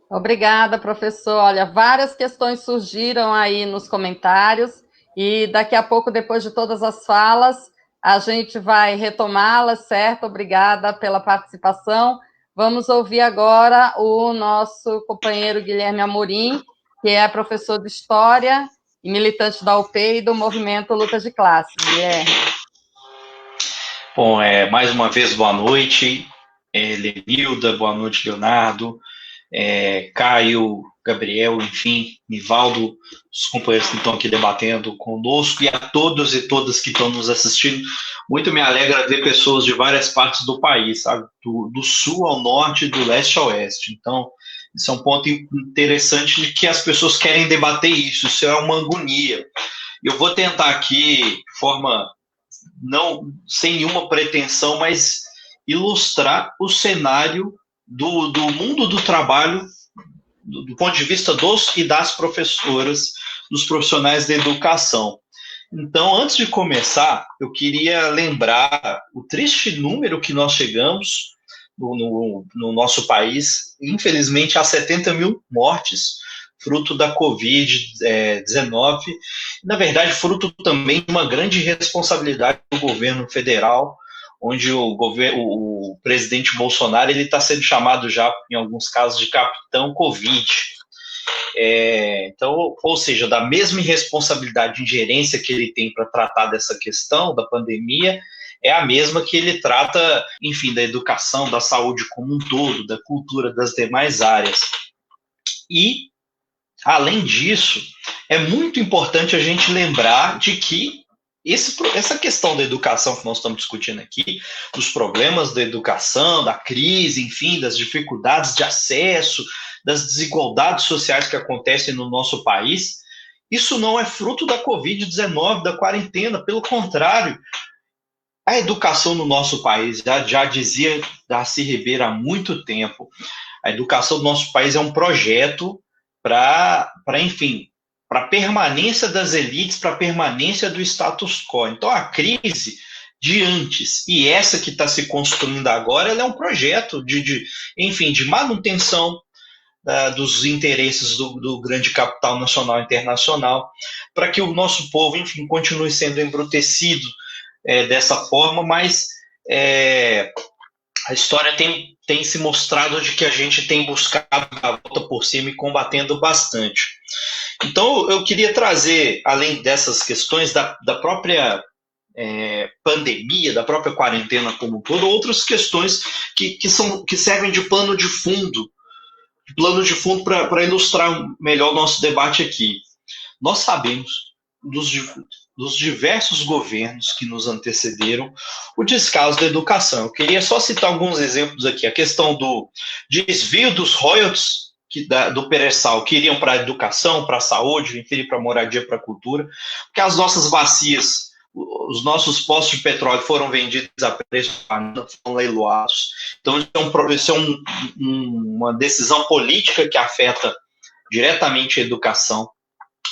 Obrigada, professor. Olha, várias questões surgiram aí nos comentários e daqui a pouco, depois de todas as falas, a gente vai retomá-las, certo? Obrigada pela participação. Vamos ouvir agora o nosso companheiro Guilherme Amorim, que é professor de História e militante da UP e do Movimento Luta de Classes. Guilherme. Bom, mais uma vez, boa noite, Lenilda, boa noite, Leonardo, Caio, Gabriel, enfim, Nivaldo, os companheiros que estão aqui debatendo conosco e a todos e todas que estão nos assistindo. Muito me alegra ver pessoas de várias partes do país, sabe? Do sul ao norte, do leste ao oeste. Então, isso é um ponto interessante de que as pessoas querem debater isso. Isso é uma agonia. Eu vou tentar aqui, de forma não sem nenhuma pretensão, mas ilustrar o cenário do mundo do trabalho do ponto de vista dos e das professoras, dos profissionais da educação. Então, antes de começar, eu queria lembrar o triste número que nós chegamos no nosso país, infelizmente, a 70 mil mortes, fruto da Covid-19, na verdade, fruto também de uma grande responsabilidade do governo federal, onde o presidente Bolsonaro está sendo chamado já, em alguns casos, de capitão Covid. Então, ou seja, da mesma irresponsabilidade de gerência que ele tem para tratar dessa questão da pandemia, é a mesma que ele trata, enfim, da educação, da saúde como um todo, da cultura, das demais áreas. E, além disso, é muito importante a gente lembrar de que essa questão da educação que nós estamos discutindo aqui, dos problemas da educação, da crise, enfim, das dificuldades de acesso, das desigualdades sociais que acontecem no nosso país, isso não é fruto da Covid-19, da quarentena, pelo contrário. A educação no nosso país, já dizia Darcy Ribeiro há muito tempo, a educação do nosso país é um projeto para a permanência das elites, para a permanência do status quo. Então, a crise de antes e essa que está se construindo agora, ela é um projeto de manutenção dos interesses do grande capital nacional e internacional, para que o nosso povo, enfim, continue sendo embrutecido dessa forma, mas a história tem se mostrado de que a gente tem buscado a volta por cima e combatendo bastante. Então, eu queria trazer, além dessas questões da própria pandemia, da própria quarentena como um todo, outras questões que servem de plano de fundo para ilustrar melhor o nosso debate aqui. Nós sabemos dos diversos governos que nos antecederam o descaso da educação. Eu queria só citar alguns exemplos aqui. A questão do desvio dos royalties do pré-sal que iriam para a educação, para a saúde, enfim, para a moradia, para a cultura, porque as nossas bacias, os nossos postos de petróleo foram vendidos a preço, foram leiloados. Então, isso é uma decisão política que afeta diretamente a educação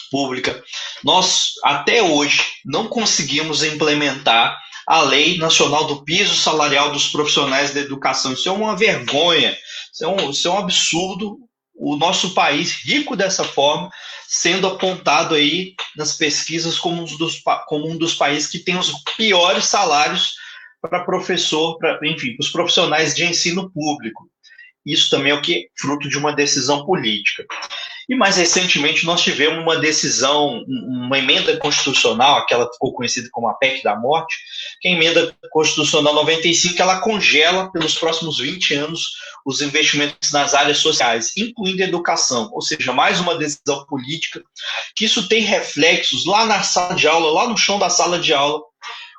pública. Nós, até hoje, não conseguimos implementar a Lei Nacional do Piso Salarial dos Profissionais da Educação. Isso é uma vergonha, isso é um absurdo. O nosso país, rico dessa forma, sendo apontado aí nas pesquisas como um dos países que tem os piores salários para professor, para os profissionais de ensino público. Isso também é o que fruto de uma decisão política. E mais recentemente nós tivemos uma decisão, uma emenda constitucional, aquela que ficou conhecida como a PEC da morte, que é a emenda constitucional 95, ela congela pelos próximos 20 anos os investimentos nas áreas sociais, incluindo a educação, ou seja, mais uma decisão política, que isso tem reflexos lá na sala de aula, lá no chão da sala de aula,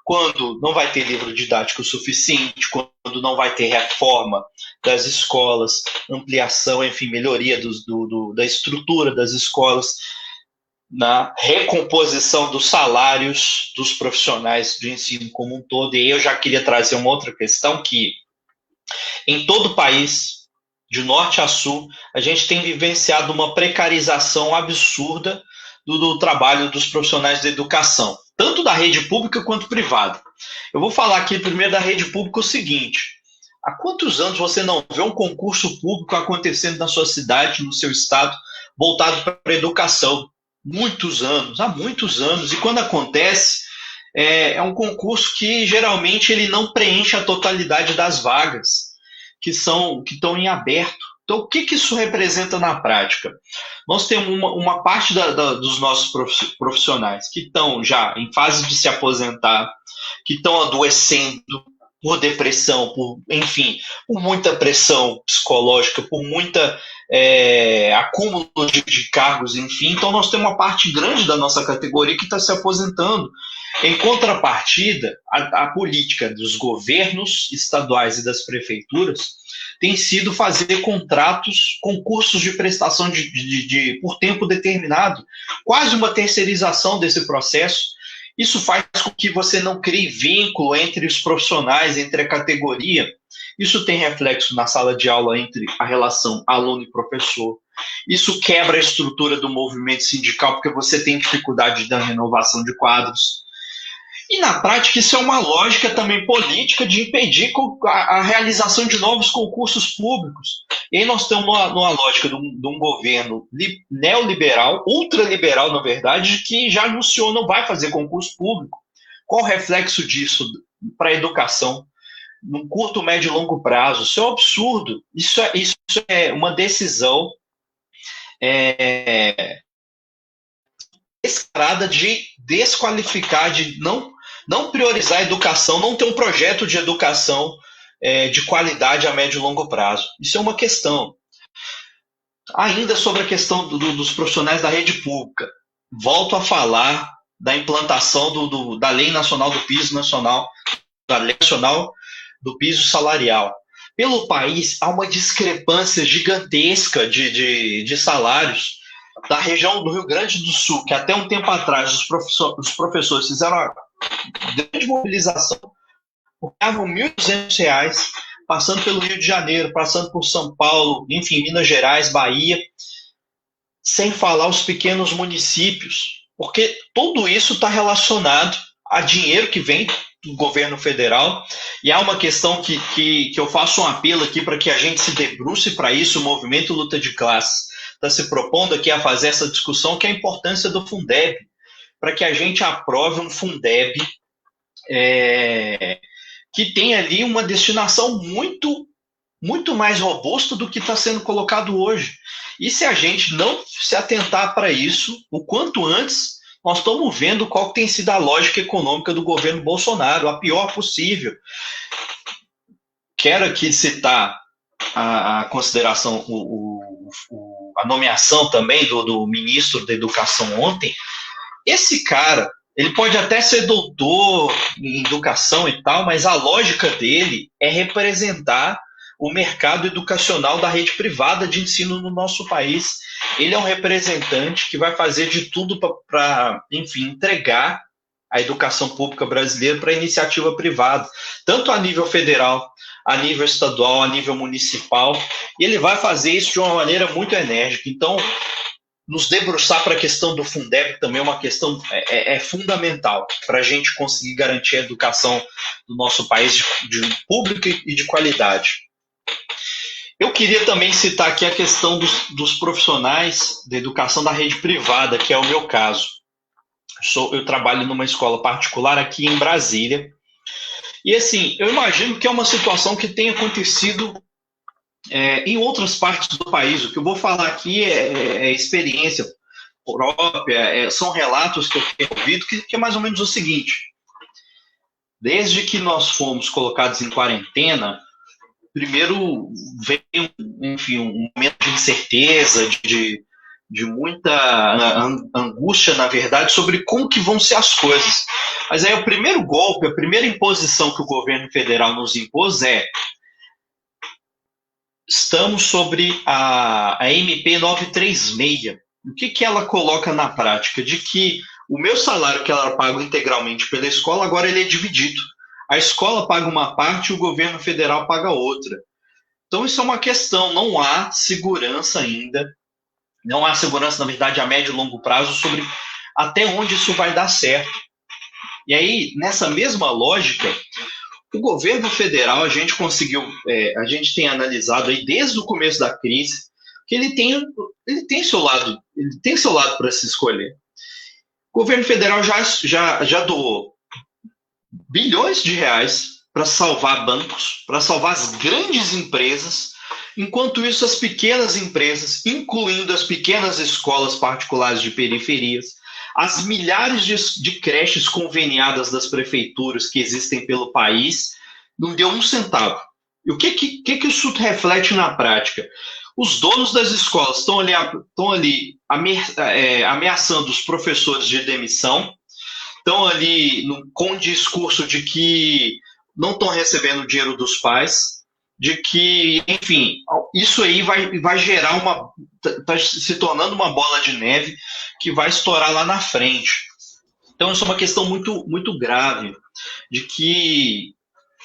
quando não vai ter livro didático suficiente, quando não vai ter reforma das escolas, ampliação, enfim, melhoria da estrutura das escolas, na recomposição dos salários dos profissionais de ensino como um todo. E eu já queria trazer uma outra questão que, em todo o país, de norte a sul, a gente tem vivenciado uma precarização absurda do trabalho dos profissionais da educação, tanto da rede pública quanto privada. Eu vou falar aqui primeiro da rede pública o seguinte: há quantos anos você não vê um concurso público acontecendo na sua cidade, no seu estado, voltado para a educação? Muitos anos, há muitos anos. E quando acontece, é um concurso que geralmente ele não preenche a totalidade das vagas que estão em aberto. Então, o que isso representa na prática? Nós temos uma parte dos nossos profissionais que estão já em fase de se aposentar, que estão adoecendo por depressão, por muita pressão psicológica, por muita acúmulo de cargos, enfim. Então, nós temos uma parte grande da nossa categoria que está se aposentando. Em contrapartida, a política dos governos estaduais e das prefeituras tem sido fazer concursos de prestação por tempo determinado, quase uma terceirização desse processo. Isso faz com que você não crie vínculo entre os profissionais, entre a categoria. Isso tem reflexo na sala de aula entre a relação aluno e professor. Isso quebra a estrutura do movimento sindical, porque você tem dificuldade da renovação de quadros. E, na prática, isso é uma lógica também política de impedir a realização de novos concursos públicos. E aí nós estamos numa lógica de um governo neoliberal, ultraliberal, na verdade, que já anunciou não vai fazer concurso público. Qual o reflexo disso para a educação? Num curto, médio e longo prazo. Isso é um absurdo. Isso é uma decisão descarada de desqualificar, de não priorizar a educação, não ter um projeto de educação de qualidade a médio e longo prazo. Isso é uma questão. Ainda sobre a questão dos profissionais da rede pública, volto a falar da implantação da Lei Nacional do Piso Nacional, da Lei Nacional do Piso Salarial. Pelo país, há uma discrepância gigantesca de salários. Da região do Rio Grande do Sul, que até um tempo atrás os professores fizeram uma grande mobilização, ganhavam R$ 1.200, passando pelo Rio de Janeiro, passando por São Paulo, enfim, Minas Gerais, Bahia, sem falar os pequenos municípios, porque tudo isso está relacionado a dinheiro que vem do governo federal, e há uma questão que eu faço um apelo aqui para que a gente se debruce para isso, o Movimento Luta de Classes está se propondo aqui a fazer essa discussão, que é a importância do Fundeb, para que a gente aprove um Fundeb que tem ali uma destinação muito mais robusta do que está sendo colocado hoje. E se a gente não se atentar para isso, o quanto antes, nós estamos vendo qual tem sido a lógica econômica do governo Bolsonaro, a pior possível. Quero aqui citar a consideração, a nomeação também do ministro da Educação ontem. Esse cara, ele pode até ser doutor em educação e tal, mas a lógica dele é representar o mercado educacional da rede privada de ensino no nosso país. Ele é um representante que vai fazer de tudo para, enfim, entregar a educação pública brasileira para a iniciativa privada, tanto a nível federal, a nível estadual, a nível municipal, e ele vai fazer isso de uma maneira muito enérgica. Então, nos debruçar para a questão do Fundeb também é uma questão fundamental para a gente conseguir garantir a educação do nosso país de pública e de qualidade. Eu queria também citar aqui a questão dos profissionais da educação da rede privada, que é o meu caso. Eu trabalho numa escola particular aqui em Brasília. E assim, eu imagino que é uma situação que tem acontecido em outras partes do país. O que eu vou falar aqui é experiência própria, são relatos que eu tenho ouvido, que é mais ou menos o seguinte. Desde que nós fomos colocados em quarentena, primeiro veio, enfim, um momento de incerteza, de muita angústia, na verdade, sobre como que vão ser as coisas. Mas aí o primeiro golpe, a primeira imposição que o governo federal nos impôs estamos sobre a MP 936. O que ela coloca na prática? De que o meu salário que ela paga integralmente pela escola, agora ele é dividido. A escola paga uma parte e o governo federal paga outra. Então isso é uma questão, não há segurança ainda, não há segurança, na verdade, a médio e longo prazo sobre até onde isso vai dar certo. E aí, nessa mesma lógica, o governo federal, a gente tem analisado aí desde o começo da crise, que ele tem seu lado para se escolher. O governo federal já doou bilhões de reais para salvar bancos, para salvar as grandes empresas, enquanto isso as pequenas empresas, incluindo as pequenas escolas particulares de periferias, as milhares de creches conveniadas das prefeituras que existem pelo país, não deu um centavo. E o que isso reflete na prática? Os donos das escolas estão ali ameaçando os professores de demissão, estão ali com o discurso de que não estão recebendo o dinheiro dos pais, de que, enfim, isso aí vai gerar está se tornando uma bola de neve que vai estourar lá na frente. Então, isso é uma questão muito, muito grave, de que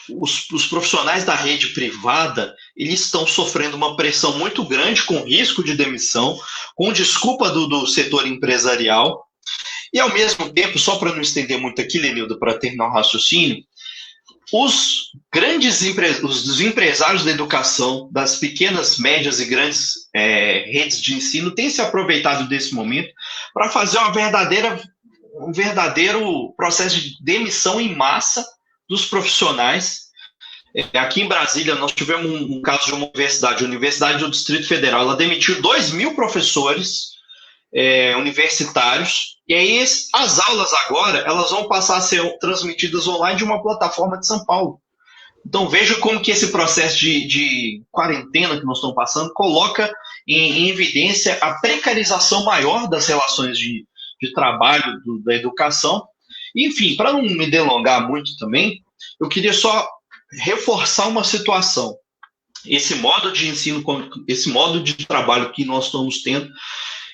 os profissionais da rede privada, eles estão sofrendo uma pressão muito grande, com risco de demissão, com desculpa do setor empresarial, e ao mesmo tempo, só para não estender muito aqui, Lenildo, para terminar o raciocínio, os empresários da educação, das pequenas, médias e grandes redes de ensino, têm se aproveitado desse momento para fazer um verdadeiro processo de demissão em massa dos profissionais. Aqui em Brasília, nós tivemos um caso de uma universidade, a Universidade do Distrito Federal, ela demitiu 2.000 professores universitários, e aí as aulas agora, elas vão passar a ser transmitidas online de uma plataforma de São Paulo. Então veja como que esse processo de quarentena que nós estamos passando coloca em evidência a precarização maior das relações de de trabalho da educação. Enfim, para não me delongar muito também, eu queria só reforçar uma situação. Esse modo de ensino, esse modo de trabalho que nós estamos tendo,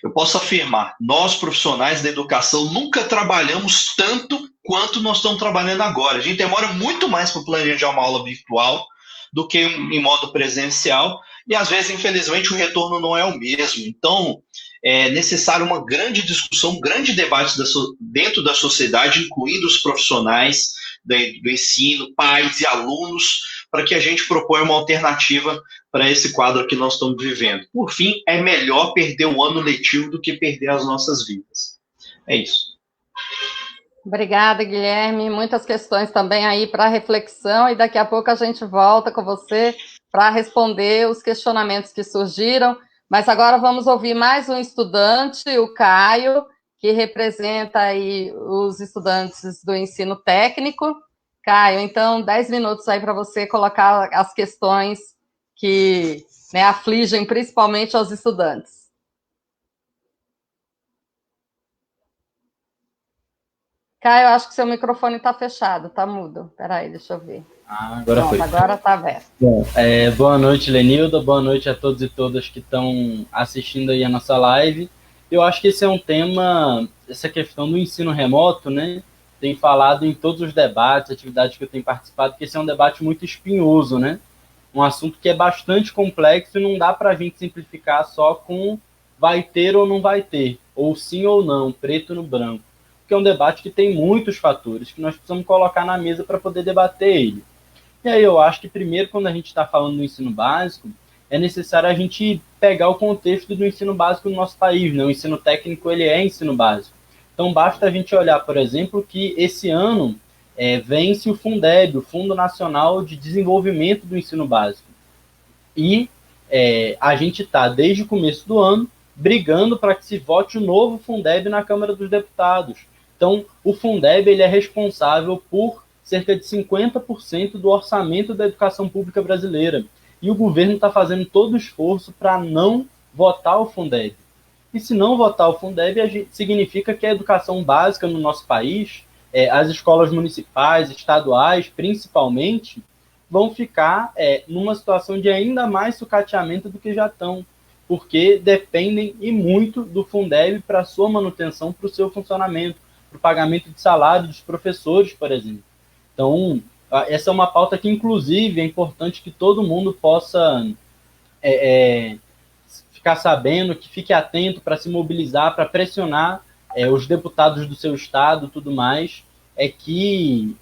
eu posso afirmar, nós profissionais da educação nunca trabalhamos tanto quanto nós estamos trabalhando agora. A gente demora muito mais para planejar uma aula virtual do que em modo presencial, e às vezes, infelizmente, o retorno não é o mesmo. Então, é necessário uma grande discussão, um grande debate dentro da sociedade, incluindo os profissionais do ensino, pais e alunos, para que a gente proponha uma alternativa para esse quadro que nós estamos vivendo. Por fim, é melhor perder o ano letivo do que perder as nossas vidas. É isso. Obrigada, Guilherme. Muitas questões também aí para reflexão, e daqui a pouco a gente volta com você para responder os questionamentos que surgiram. Mas agora vamos ouvir mais um estudante, o Caio, que representa aí os estudantes do ensino técnico. Caio, então, 10 minutos aí para você colocar as questões que, né, afligem principalmente aos estudantes. Caio, eu acho que seu microfone está fechado, está mudo. Peraí, deixa eu ver. Agora pronto, foi. Agora está aberto. Bom, boa noite, Lenilda, boa noite a todos e todas que estão assistindo aí a nossa live. Eu acho que esse é um tema, essa questão do ensino remoto, né? Tem falado em todos os debates, atividades que eu tenho participado, que esse é um debate muito espinhoso, né? Um assunto que é bastante complexo e não dá para a gente simplificar só com vai ter ou não vai ter, ou sim ou não, preto no branco. Porque é um debate que tem muitos fatores que nós precisamos colocar na mesa para poder debater ele. E aí eu acho que primeiro, quando a gente está falando do ensino básico, é necessário a gente pegar o contexto do ensino básico no nosso país, né? O ensino técnico, ele é ensino básico. Então, basta a gente olhar, por exemplo, que esse ano vence o Fundeb, o Fundo Nacional de Desenvolvimento do Ensino Básico. E a gente está, desde o começo do ano, brigando para que se vote o novo Fundeb na Câmara dos Deputados. Então, o Fundeb ele é responsável por cerca de 50% do orçamento da educação pública brasileira. E o governo está fazendo todo o esforço para não votar o Fundeb. E se não votar o Fundeb, significa que a educação básica no nosso país, as escolas municipais, estaduais, principalmente, vão ficar numa situação de ainda mais sucateamento do que já estão, porque dependem e muito do Fundeb para a sua manutenção, para o seu funcionamento, para o pagamento de salário dos professores, por exemplo. Então, essa é uma pauta que, inclusive, é importante que todo mundo possa ficar sabendo, que fique atento para se mobilizar, para pressionar os deputados do seu estado, tudo mais, que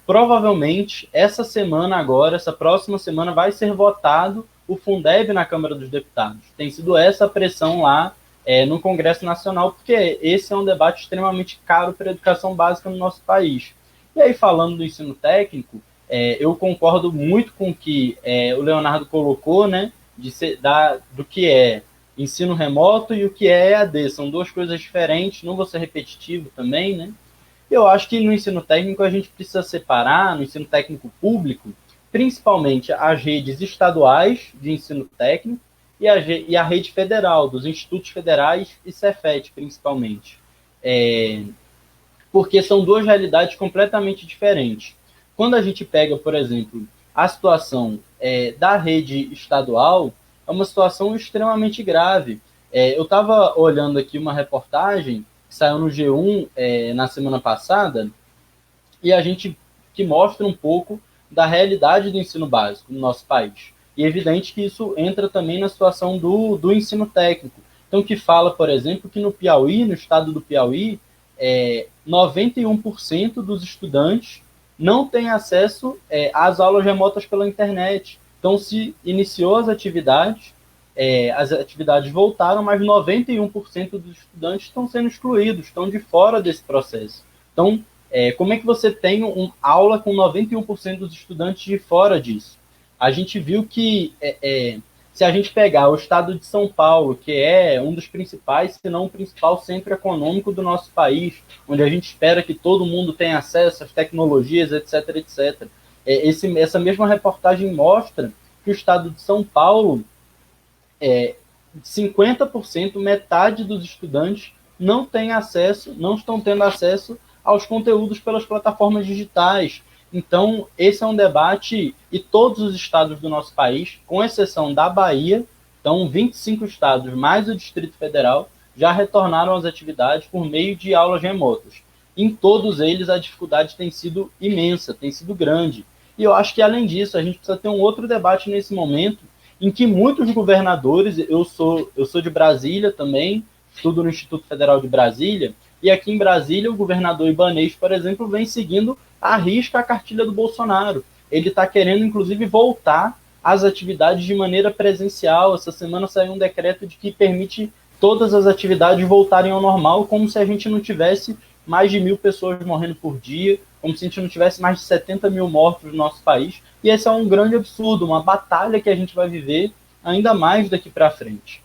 provavelmente, essa semana agora, essa próxima semana, vai ser votado o Fundeb na Câmara dos Deputados. Tem sido essa a pressão lá no Congresso Nacional, porque esse é um debate extremamente caro para a educação básica no nosso país. E aí, falando do ensino técnico, eu concordo muito com o que o Leonardo colocou, né, do que é ensino remoto e o que é EAD. São duas coisas diferentes, não vou ser repetitivo também, né? Eu acho que no ensino técnico a gente precisa separar, no ensino técnico público, principalmente as redes estaduais de ensino técnico e a rede federal, dos institutos federais e Cefet, principalmente. Porque são duas realidades completamente diferentes. Quando a gente pega, por exemplo, a situação da rede estadual, é uma situação extremamente grave. Eu estava olhando aqui uma reportagem que saiu no G1 na semana passada, e a gente que mostra um pouco da realidade do ensino básico no nosso país. E é evidente que isso entra também na situação do ensino técnico. Então, que fala, por exemplo, que no Piauí, no estado do Piauí, 91% dos estudantes não têm acesso às aulas remotas pela internet. Então, se iniciou as atividades voltaram, mas 91% dos estudantes estão sendo excluídos, estão de fora desse processo. Então, como é que você tem uma aula com 91% dos estudantes de fora disso? A gente viu que, se a gente pegar o estado de São Paulo, que é um dos principais, se não o principal centro econômico do nosso país, onde a gente espera que todo mundo tenha acesso às tecnologias, etc., etc. Essa mesma reportagem mostra que o estado de São Paulo, 50%, metade dos estudantes não estão tendo acesso aos conteúdos pelas plataformas digitais. Então, esse é um debate, e todos os estados do nosso país, com exceção da Bahia, então 25 estados mais o Distrito Federal, já retornaram às atividades por meio de aulas remotas. Em todos eles, a dificuldade tem sido imensa, tem sido grande. E eu acho que, além disso, a gente precisa ter um outro debate nesse momento, em que muitos governadores, eu sou de Brasília também, estudo no Instituto Federal de Brasília, e aqui em Brasília o governador Ibanez, por exemplo, vem seguindo à risca a cartilha do Bolsonaro. Ele está querendo, inclusive, voltar às atividades de maneira presencial. Essa semana saiu um decreto de que permite todas as atividades voltarem ao normal, como se a gente não tivesse mais de 1.000 pessoas morrendo por dia, como se a gente não tivesse mais de 70 mil mortos no nosso país. E esse é um grande absurdo, uma batalha que a gente vai viver ainda mais daqui para frente.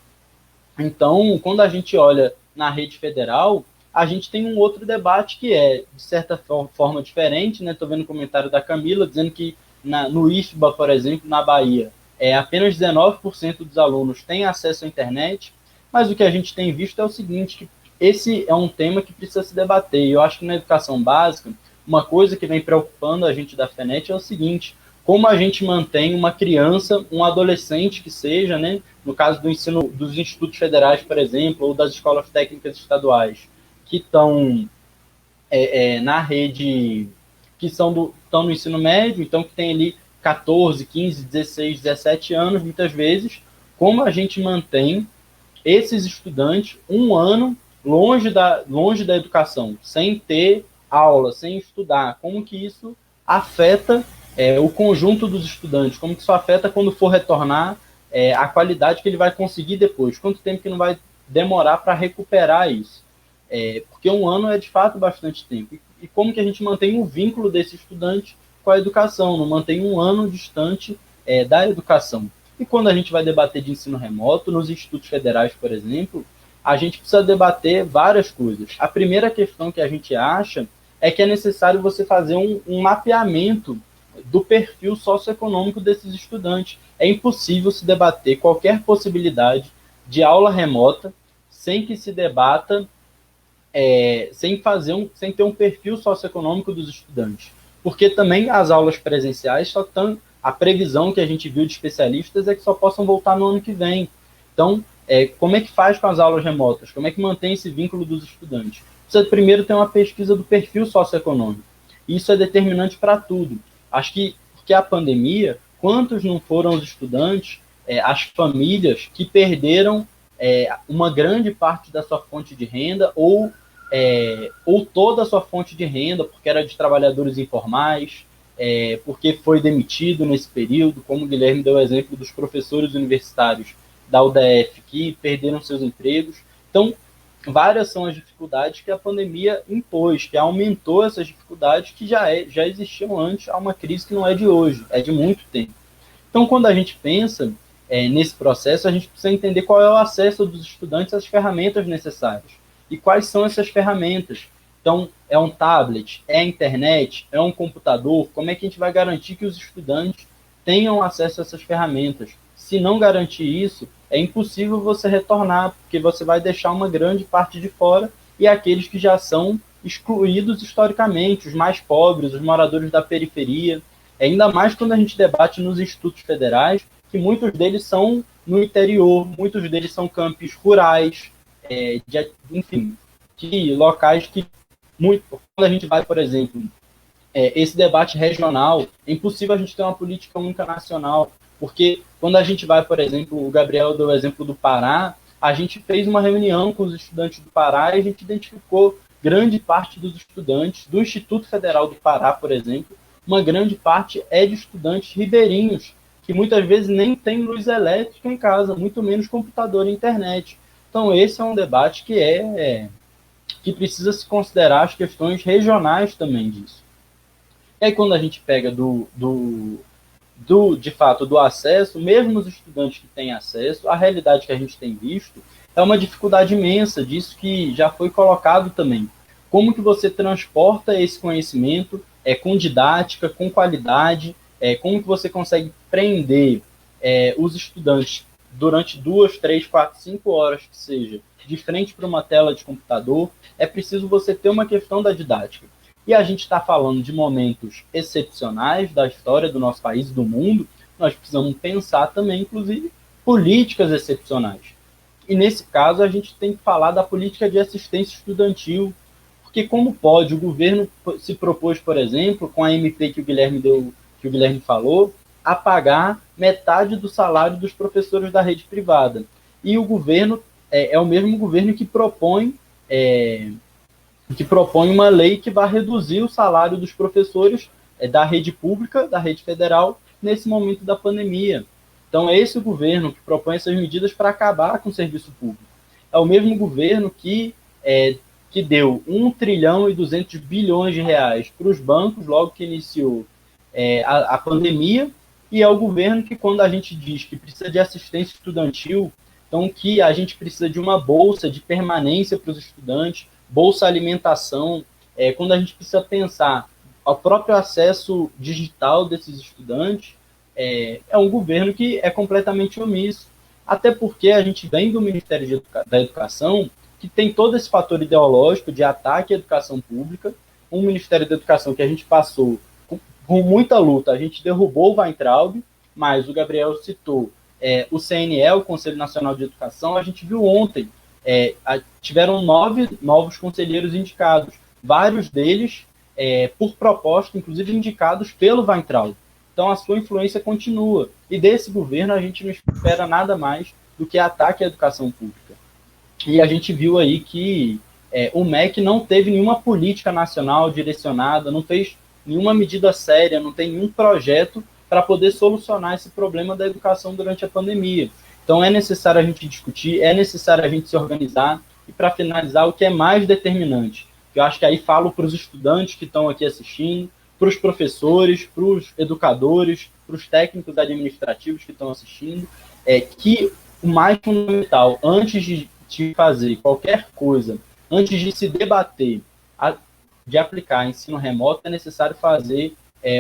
Então, quando a gente olha na rede federal, a gente tem um outro debate que é, de certa forma, diferente, né? Estou vendo o comentário da Camila, dizendo que no IFBA, por exemplo, na Bahia, apenas 19% dos alunos têm acesso à internet, mas o que a gente tem visto é o seguinte, que esse é um tema que precisa se debater. E eu acho que na educação básica, uma coisa que vem preocupando a gente da FENET é o seguinte: como a gente mantém uma criança, um adolescente que seja, né, no caso do ensino dos institutos federais, por exemplo, ou das escolas técnicas estaduais, que estão na rede, que estão no ensino médio, então que tem ali 14, 15, 16, 17 anos, muitas vezes, como a gente mantém esses estudantes um ano longe da educação, sem ter aula, sem estudar, como que isso afeta o conjunto dos estudantes, como que isso afeta quando for retornar, a qualidade que ele vai conseguir depois, quanto tempo que não vai demorar para recuperar isso. Porque um ano é de fato bastante tempo. E como que a gente mantém um vínculo desse estudante com a educação, não mantém um ano distante da educação. E quando a gente vai debater de ensino remoto, nos institutos federais, por exemplo, a gente precisa debater várias coisas. A primeira questão que a gente acha é que é necessário você fazer um mapeamento do perfil socioeconômico desses estudantes. É impossível se debater qualquer possibilidade de aula remota sem que se debata, sem ter um perfil socioeconômico dos estudantes. Porque também as aulas presenciais só estão... A previsão que a gente viu de especialistas é que só possam voltar no ano que vem. Então, como é que faz com as aulas remotas? Como é que mantém esse vínculo dos estudantes? Precisa primeiro ter uma pesquisa do perfil socioeconômico. Isso é determinante para tudo. Acho que, porque a pandemia, quantos não foram os estudantes, as famílias que perderam uma grande parte da sua fonte de renda ou toda a sua fonte de renda, porque era de trabalhadores informais, porque foi demitido nesse período, como o Guilherme deu o exemplo dos professores universitários da UDF que perderam seus empregos. Então, várias são as dificuldades que a pandemia impôs, que aumentou essas dificuldades que já existiam antes, a uma crise que não é de hoje, é de muito tempo. Então, quando a gente pensa nesse processo, a gente precisa entender qual é o acesso dos estudantes às ferramentas necessárias. E quais são essas ferramentas? Então, é um tablet, é a internet, é um computador? Como é que a gente vai garantir que os estudantes tenham acesso a essas ferramentas? Se não garantir isso, é impossível você retornar, porque você vai deixar uma grande parte de fora e aqueles que já são excluídos historicamente, os mais pobres, os moradores da periferia. Ainda mais quando a gente debate nos institutos federais, que muitos deles são no interior, muitos deles são campos rurais, enfim, que locais que quando a gente vai, por exemplo, esse debate regional, é impossível a gente ter uma política única nacional, porque quando a gente vai, por exemplo, o Gabriel deu o exemplo do Pará, a gente fez uma reunião com os estudantes do Pará e a gente identificou grande parte dos estudantes do Instituto Federal do Pará, por exemplo, uma grande parte é de estudantes ribeirinhos, que muitas vezes nem tem luz elétrica em casa, muito menos computador e internet. Então esse é um debate que precisa se considerar as questões regionais também disso. E aí quando a gente pega de fato do acesso, mesmo os estudantes que têm acesso, a realidade que a gente tem visto é uma dificuldade imensa disso que já foi colocado também. Como que você transporta esse conhecimento com didática, com qualidade, como que você consegue prender os estudantes durante 2, 3, 4, 5 horas que seja, de frente para uma tela de computador, é preciso você ter uma questão da didática. E a gente está falando de momentos excepcionais da história do nosso país e do mundo, nós precisamos pensar também, inclusive, políticas excepcionais. E nesse caso a gente tem que falar da política de assistência estudantil, porque como pode o governo se propôs, por exemplo, com a MP que o Guilherme falou, a pagar metade do salário dos professores da rede privada. E o governo é o mesmo governo que propõe uma lei que vai reduzir o salário dos professores da rede pública, da rede federal, nesse momento da pandemia. Então, é esse o governo que propõe essas medidas para acabar com o serviço público. É o mesmo governo que deu 1 trilhão e 200 bilhões de reais para os bancos logo que iniciou a pandemia, e é o governo que, quando a gente diz que precisa de assistência estudantil, então que a gente precisa de uma bolsa de permanência para os estudantes, bolsa alimentação, quando a gente precisa pensar ao próprio acesso digital desses estudantes, é um governo que é completamente omisso. Até porque a gente vem do Ministério da Educação, que tem todo esse fator ideológico de ataque à educação pública, um Ministério da Educação que a gente passou com muita luta, a gente derrubou o Weintraub, mas o Gabriel citou o CNE, o Conselho Nacional de Educação, a gente viu ontem, tiveram 9 novos conselheiros indicados, vários deles por proposta, inclusive indicados pelo Weintraub. Então a sua influência continua. E desse governo a gente não espera nada mais do que ataque à educação pública. E a gente viu aí que o MEC não teve nenhuma política nacional direcionada, não fez nenhuma medida séria, não tem nenhum projeto para poder solucionar esse problema da educação durante a pandemia. Então é necessário a gente discutir, é necessário a gente se organizar. E para finalizar, o que é mais determinante, que eu acho que aí falo para os estudantes que estão aqui assistindo, para os professores, para os educadores, para os técnicos administrativos que estão assistindo, que o mais fundamental, antes de fazer qualquer coisa, antes de se debater, de aplicar ensino remoto, é necessário fazer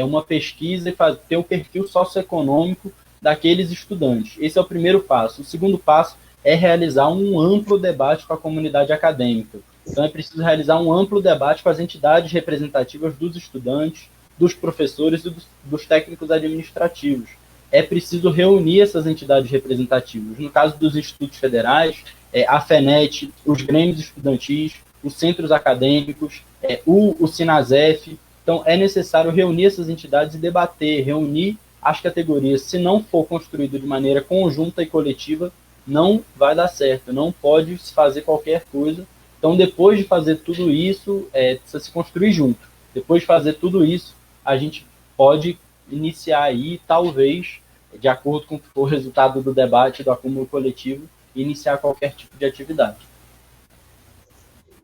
uma pesquisa e ter o perfil socioeconômico daqueles estudantes. Esse é o primeiro passo. O segundo passo é realizar um amplo debate com a comunidade acadêmica. Então, é preciso realizar um amplo debate com as entidades representativas dos estudantes, dos professores e dos técnicos administrativos. É preciso reunir essas entidades representativas. No caso dos institutos federais, a FENET, os grêmios estudantis, os centros acadêmicos, o Sinasef. Então, é necessário reunir essas entidades e debater, reunir as categorias. Se não for construído de maneira conjunta e coletiva, não vai dar certo, não pode se fazer qualquer coisa. Então, depois de fazer tudo isso, precisa se construir junto. Depois de fazer tudo isso, a gente pode iniciar aí, talvez, de acordo com o resultado do debate, do acúmulo coletivo, iniciar qualquer tipo de atividade.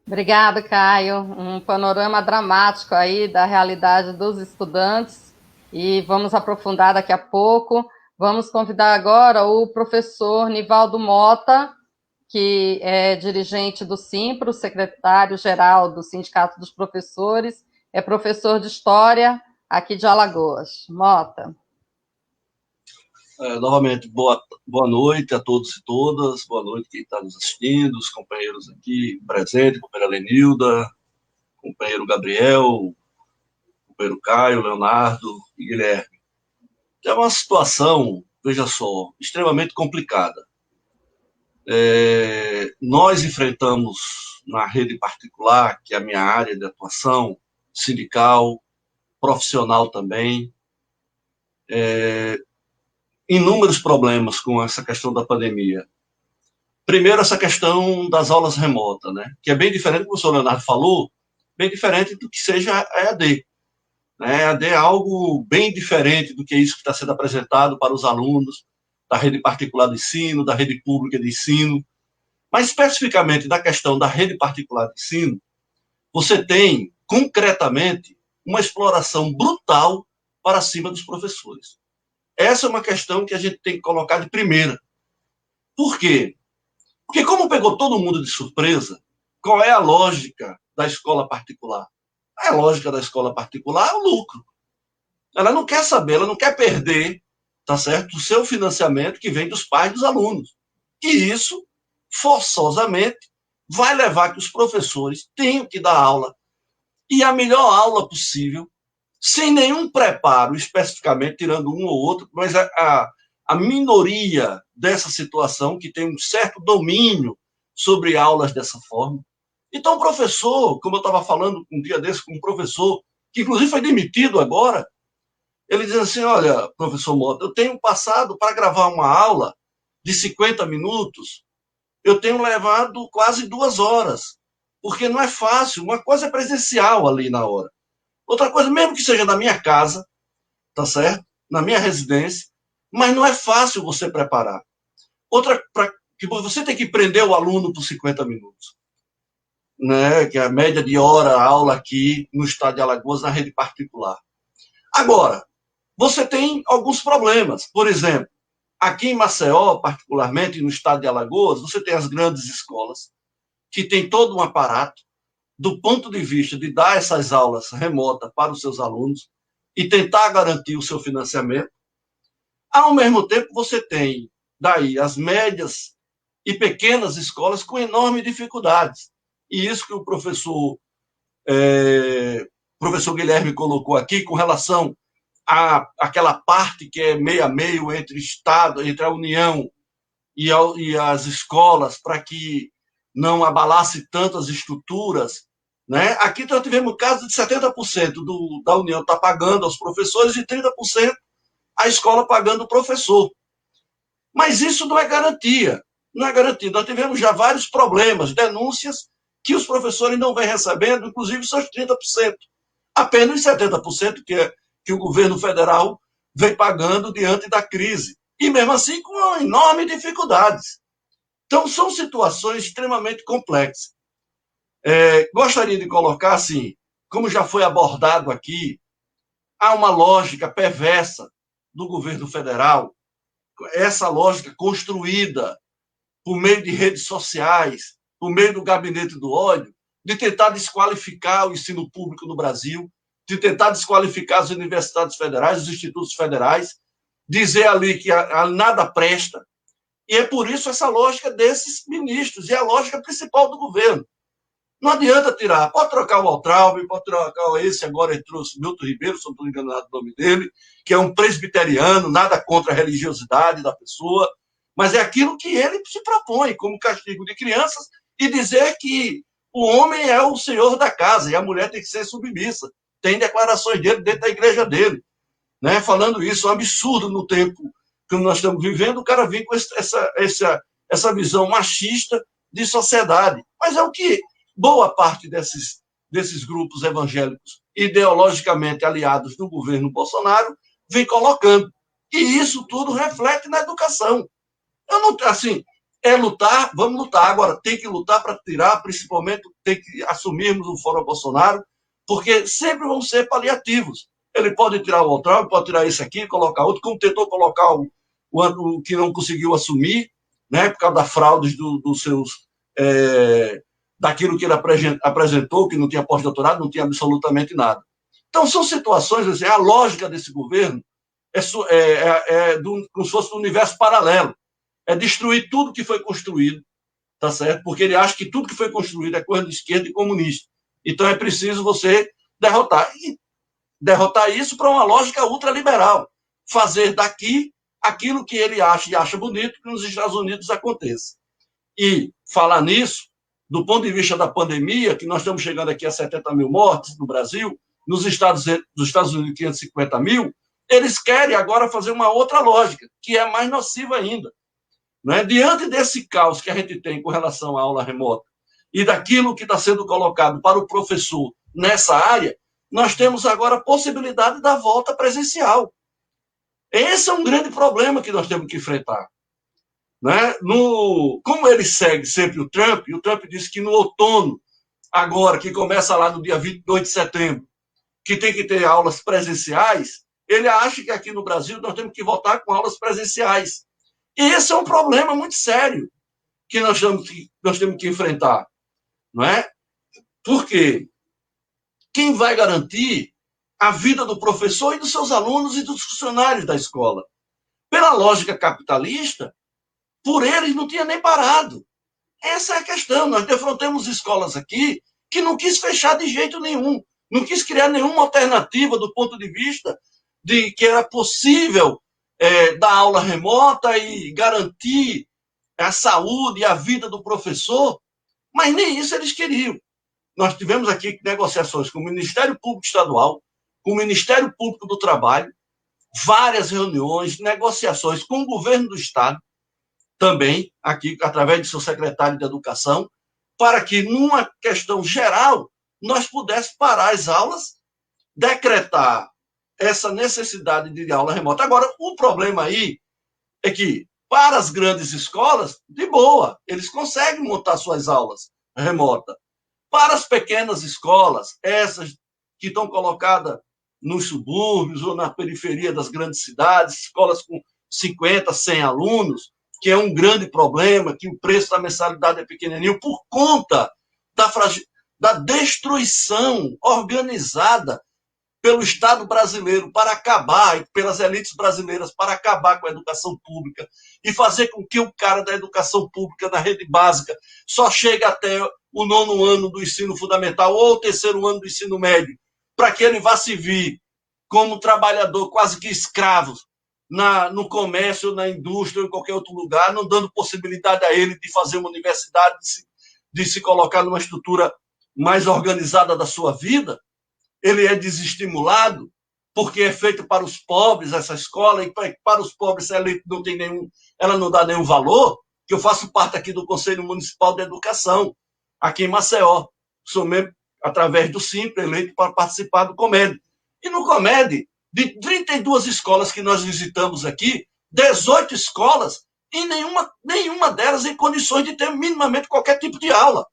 Obrigada, Caio. Um panorama dramático aí da realidade dos estudantes, e vamos aprofundar daqui a pouco. Vamos convidar agora o professor Nivaldo Mota, que é dirigente do SIMPRO, secretário-geral do Sindicato dos Professores, é professor de História aqui de Alagoas. Mota. Novamente, boa noite a todos e todas, boa noite quem está nos assistindo, os companheiros aqui presentes, companheira Lenilda, companheiro Gabriel, companheiro Caio, Leonardo e Guilherme. É uma situação, veja só, extremamente complicada. Nós enfrentamos na rede particular, que é a minha área de atuação, sindical, profissional também, inúmeros problemas com essa questão da pandemia. Primeiro, essa questão das aulas remotas, né? Que é bem diferente, como o professor Leonardo falou, bem diferente do que seja a EAD. A EAD é algo bem diferente do que isso que está sendo apresentado para os alunos da rede particular de ensino, da rede pública de ensino. Mas, especificamente, da questão da rede particular de ensino, você tem, concretamente, uma exploração brutal para cima dos professores. Essa é uma questão que a gente tem que colocar de primeira. Por quê? Porque como pegou todo mundo de surpresa, qual é a lógica da escola particular? A lógica da escola particular é o lucro. Ela não quer saber, ela não quer perder tá certo? O seu financiamento que vem dos pais dos alunos. E isso, forçosamente, vai levar que os professores tenham que dar aula, e a melhor aula possível, sem nenhum preparo, especificamente, tirando um ou outro, mas a minoria dessa situação, que tem um certo domínio sobre aulas dessa forma. Então, o professor, como eu estava falando um dia desse com um professor, que inclusive foi demitido agora, ele diz assim, olha, professor Mota, eu tenho passado para gravar uma aula de 50 minutos, eu tenho levado quase 2 horas, porque não é fácil, uma coisa é presencial ali na hora. Outra coisa, mesmo que seja na minha casa, tá certo? Na minha residência, mas não é fácil você preparar. Outra, que você tem que prender o aluno por 50 minutos, né? Que é a média de hora aula aqui no estado de Alagoas, na rede particular. Agora, você tem alguns problemas. Por exemplo, aqui em Maceió, particularmente no estado de Alagoas, você tem as grandes escolas, que tem todo um aparato, do ponto de vista de dar essas aulas remotas para os seus alunos e tentar garantir o seu financiamento. Ao mesmo tempo, você tem daí as médias e pequenas escolas com enormes dificuldades. E isso que o professor Guilherme colocou aqui com relação àquela parte que é meio a meio entre Estado, entre a União e as escolas, para que não abalasse tantas estruturas, né? Aqui nós tivemos casos de 70% da União está pagando aos professores e 30% a escola pagando o professor. Mas isso não é garantia. Não é garantia. Nós tivemos já vários problemas, denúncias que os professores não vêm recebendo, inclusive seus 30%. Apenas 70% que o governo federal vem pagando diante da crise. E mesmo assim com enormes dificuldades. Então, são situações extremamente complexas. Gostaria de colocar, assim, como já foi abordado aqui, há uma lógica perversa do governo federal, essa lógica construída por meio de redes sociais, por meio do gabinete do ódio, de tentar desqualificar o ensino público no Brasil, de tentar desqualificar as universidades federais, os institutos federais, dizer ali que nada presta. E é por isso essa lógica desses ministros, e a lógica principal do governo. Não adianta tirar, pode trocar o Altraube, pode trocar esse, agora entrou o Milton Ribeiro, se não estou enganado o nome dele, que é um presbiteriano, nada contra a religiosidade da pessoa, mas é aquilo que ele se propõe como castigo de crianças e dizer que o homem é o senhor da casa e a mulher tem que ser submissa. Tem declarações dele dentro da igreja dele, né? Falando isso, é um absurdo no tempo que nós estamos vivendo, o cara vem com essa visão machista de sociedade. Mas é o que boa parte desses grupos evangélicos ideologicamente aliados do governo Bolsonaro vem colocando. E isso tudo reflete na educação. Eu não, assim, lutar, vamos lutar. Agora, tem que lutar para tirar, principalmente, tem que assumirmos o Fórum Bolsonaro, porque sempre vão ser paliativos. Ele pode tirar o Altraube, pode tirar esse aqui, colocar outro, como tentou colocar o que não conseguiu assumir, né, por causa das fraudes dos seus... daquilo que ele apresentou, que não tinha pós-doutorado, não tinha absolutamente nada. Então, são situações, assim, a lógica desse governo como se fosse um universo paralelo. É destruir tudo que foi construído, tá certo? Porque ele acha que tudo que foi construído é coisa de esquerda e comunista. Então, é preciso você derrotar. E derrotar isso para uma lógica ultraliberal. Fazer daqui aquilo que ele acha e acha bonito que nos Estados Unidos aconteça. E falar nisso, do ponto de vista da pandemia, que nós estamos chegando aqui a 70 mil mortes no Brasil, nos Estados Unidos 550 mil, eles querem agora fazer uma outra lógica, que é mais nociva ainda. Né? Diante desse caos que a gente tem com relação à aula remota e daquilo que está sendo colocado para o professor nessa área, nós temos agora a possibilidade da volta presencial. Esse é um grande problema que nós temos que enfrentar. Né? Como ele segue sempre o Trump disse que no outono, agora, que começa lá no dia 22 de setembro, que tem que ter aulas presenciais, ele acha que aqui no Brasil nós temos que voltar com aulas presenciais. E esse é um problema muito sério que nós temos que enfrentar. Não é? Por quê? Quem vai garantir a vida do professor e dos seus alunos e dos funcionários da escola? pela lógica capitalista, por eles não tinha nem parado. Essa é a questão. Nós defrontamos escolas aqui que não quis fechar de jeito nenhum, não quis criar nenhuma alternativa do ponto de vista de que era possível dar aula remota e garantir a saúde e a vida do professor, mas nem isso eles queriam. Nós tivemos aqui negociações com o Ministério Público Estadual, com o Ministério Público do Trabalho, várias reuniões, negociações com o governo do Estado, também, aqui, através de seu secretário de Educação, para que, numa questão geral, nós pudéssemos parar as aulas, decretar essa necessidade de aula remota. Agora, o problema aí é que, para as grandes escolas, de boa, eles conseguem montar suas aulas remotas. Para as pequenas escolas, essas que estão colocadas nos subúrbios ou na periferia das grandes cidades, escolas com 50, 100 alunos, que é um grande problema, que o preço da mensalidade é pequenininho, por conta da destruição organizada pelo Estado brasileiro para acabar, e pelas elites brasileiras para acabar com a educação pública e fazer com que o cara da educação pública na rede básica só chegue até o 9º ano do ensino fundamental ou o 3º ano do ensino médio, para que ele vá se vir como trabalhador quase que escravo no comércio, na indústria ou em qualquer outro lugar, não dando possibilidade a ele de fazer uma universidade, de se colocar numa estrutura mais organizada da sua vida. Ele é desestimulado porque é feito para os pobres essa escola, e para os pobres ela não dá nenhum valor, que eu faço parte aqui do Conselho Municipal de Educação, aqui em Maceió. Sou membro, através do Simples, eleito para participar do COMED. E no COMED, de 32 escolas que nós visitamos aqui, 18 escolas, e nenhuma delas em condições de ter minimamente qualquer tipo de aula.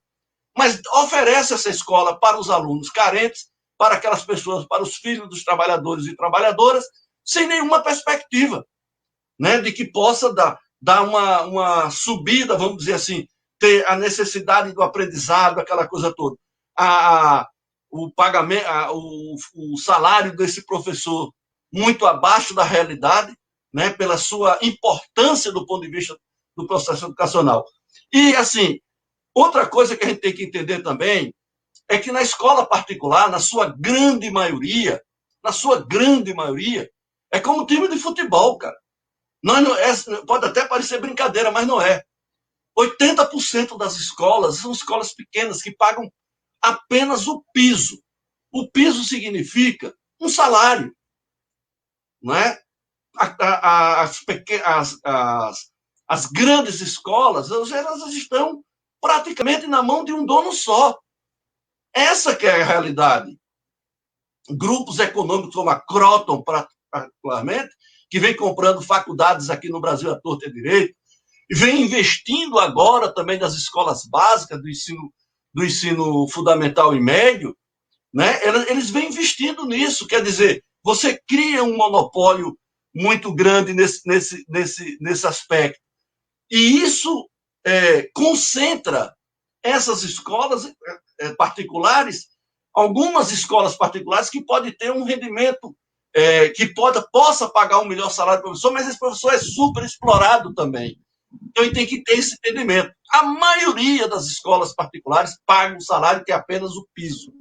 Mas oferece essa escola para os alunos carentes, para aquelas pessoas, para os filhos dos trabalhadores e trabalhadoras, sem nenhuma perspectiva, né, de que possa dar uma subida, vamos dizer assim, ter a necessidade do aprendizado, aquela coisa toda. O pagamento, o salário desse professor muito abaixo da realidade, né, pela sua importância do ponto de vista do processo educacional. E, assim, outra coisa que a gente tem que entender também é que na escola particular, na sua grande maioria, é como time de futebol, cara. Pode até parecer brincadeira, mas não é. 80% das escolas são escolas pequenas que pagam apenas o piso. O piso significa um salário, não é? As grandes escolas, elas estão praticamente na mão de um dono só. Essa que é a realidade. Grupos econômicos como a Croton, particularmente, que vem comprando faculdades aqui no Brasil à torta e à direita, e vem investindo agora também nas escolas básicas do ensino fundamental e médio, né? Eles vêm investindo nisso. Quer dizer, você cria um monopólio muito grande nesse aspecto. E isso concentra essas escolas particulares, algumas escolas particulares que podem ter um rendimento, que possa pagar um melhor salário do professor, mas esse professor é super explorado também. Então, tem que ter esse entendimento. A maioria das escolas particulares paga um salário que é apenas o piso.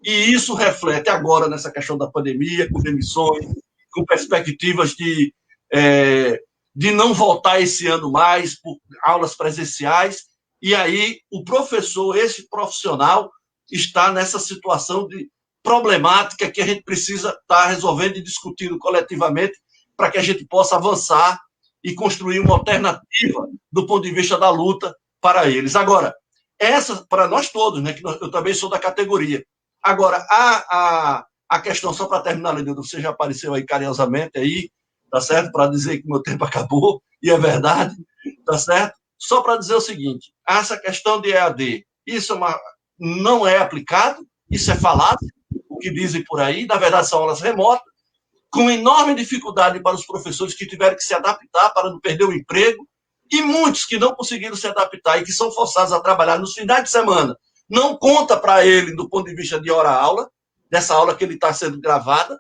E isso reflete agora nessa questão da pandemia, com demissões, com perspectivas de não voltar esse ano mais por aulas presenciais. E aí o professor, esse profissional, está nessa situação de problemática que a gente precisa estar resolvendo e discutindo coletivamente para que a gente possa avançar e construir uma alternativa do ponto de vista da luta para eles. Agora, essa, para nós todos, né, que eu também sou da categoria. Agora, a questão, só para terminar, Lenildo, você já apareceu aí carinhosamente, aí, tá certo? Para dizer que meu tempo acabou, e é verdade, tá certo? Só para dizer o seguinte, essa questão de EAD, isso não é aplicado, isso é falado, o que dizem por aí, na verdade são aulas remotas, com enorme dificuldade para os professores que tiveram que se adaptar para não perder o emprego, e muitos que não conseguiram se adaptar e que são forçados a trabalhar nos finais de semana. Não conta para ele, do ponto de vista de hora-aula, dessa aula que ele está sendo gravada,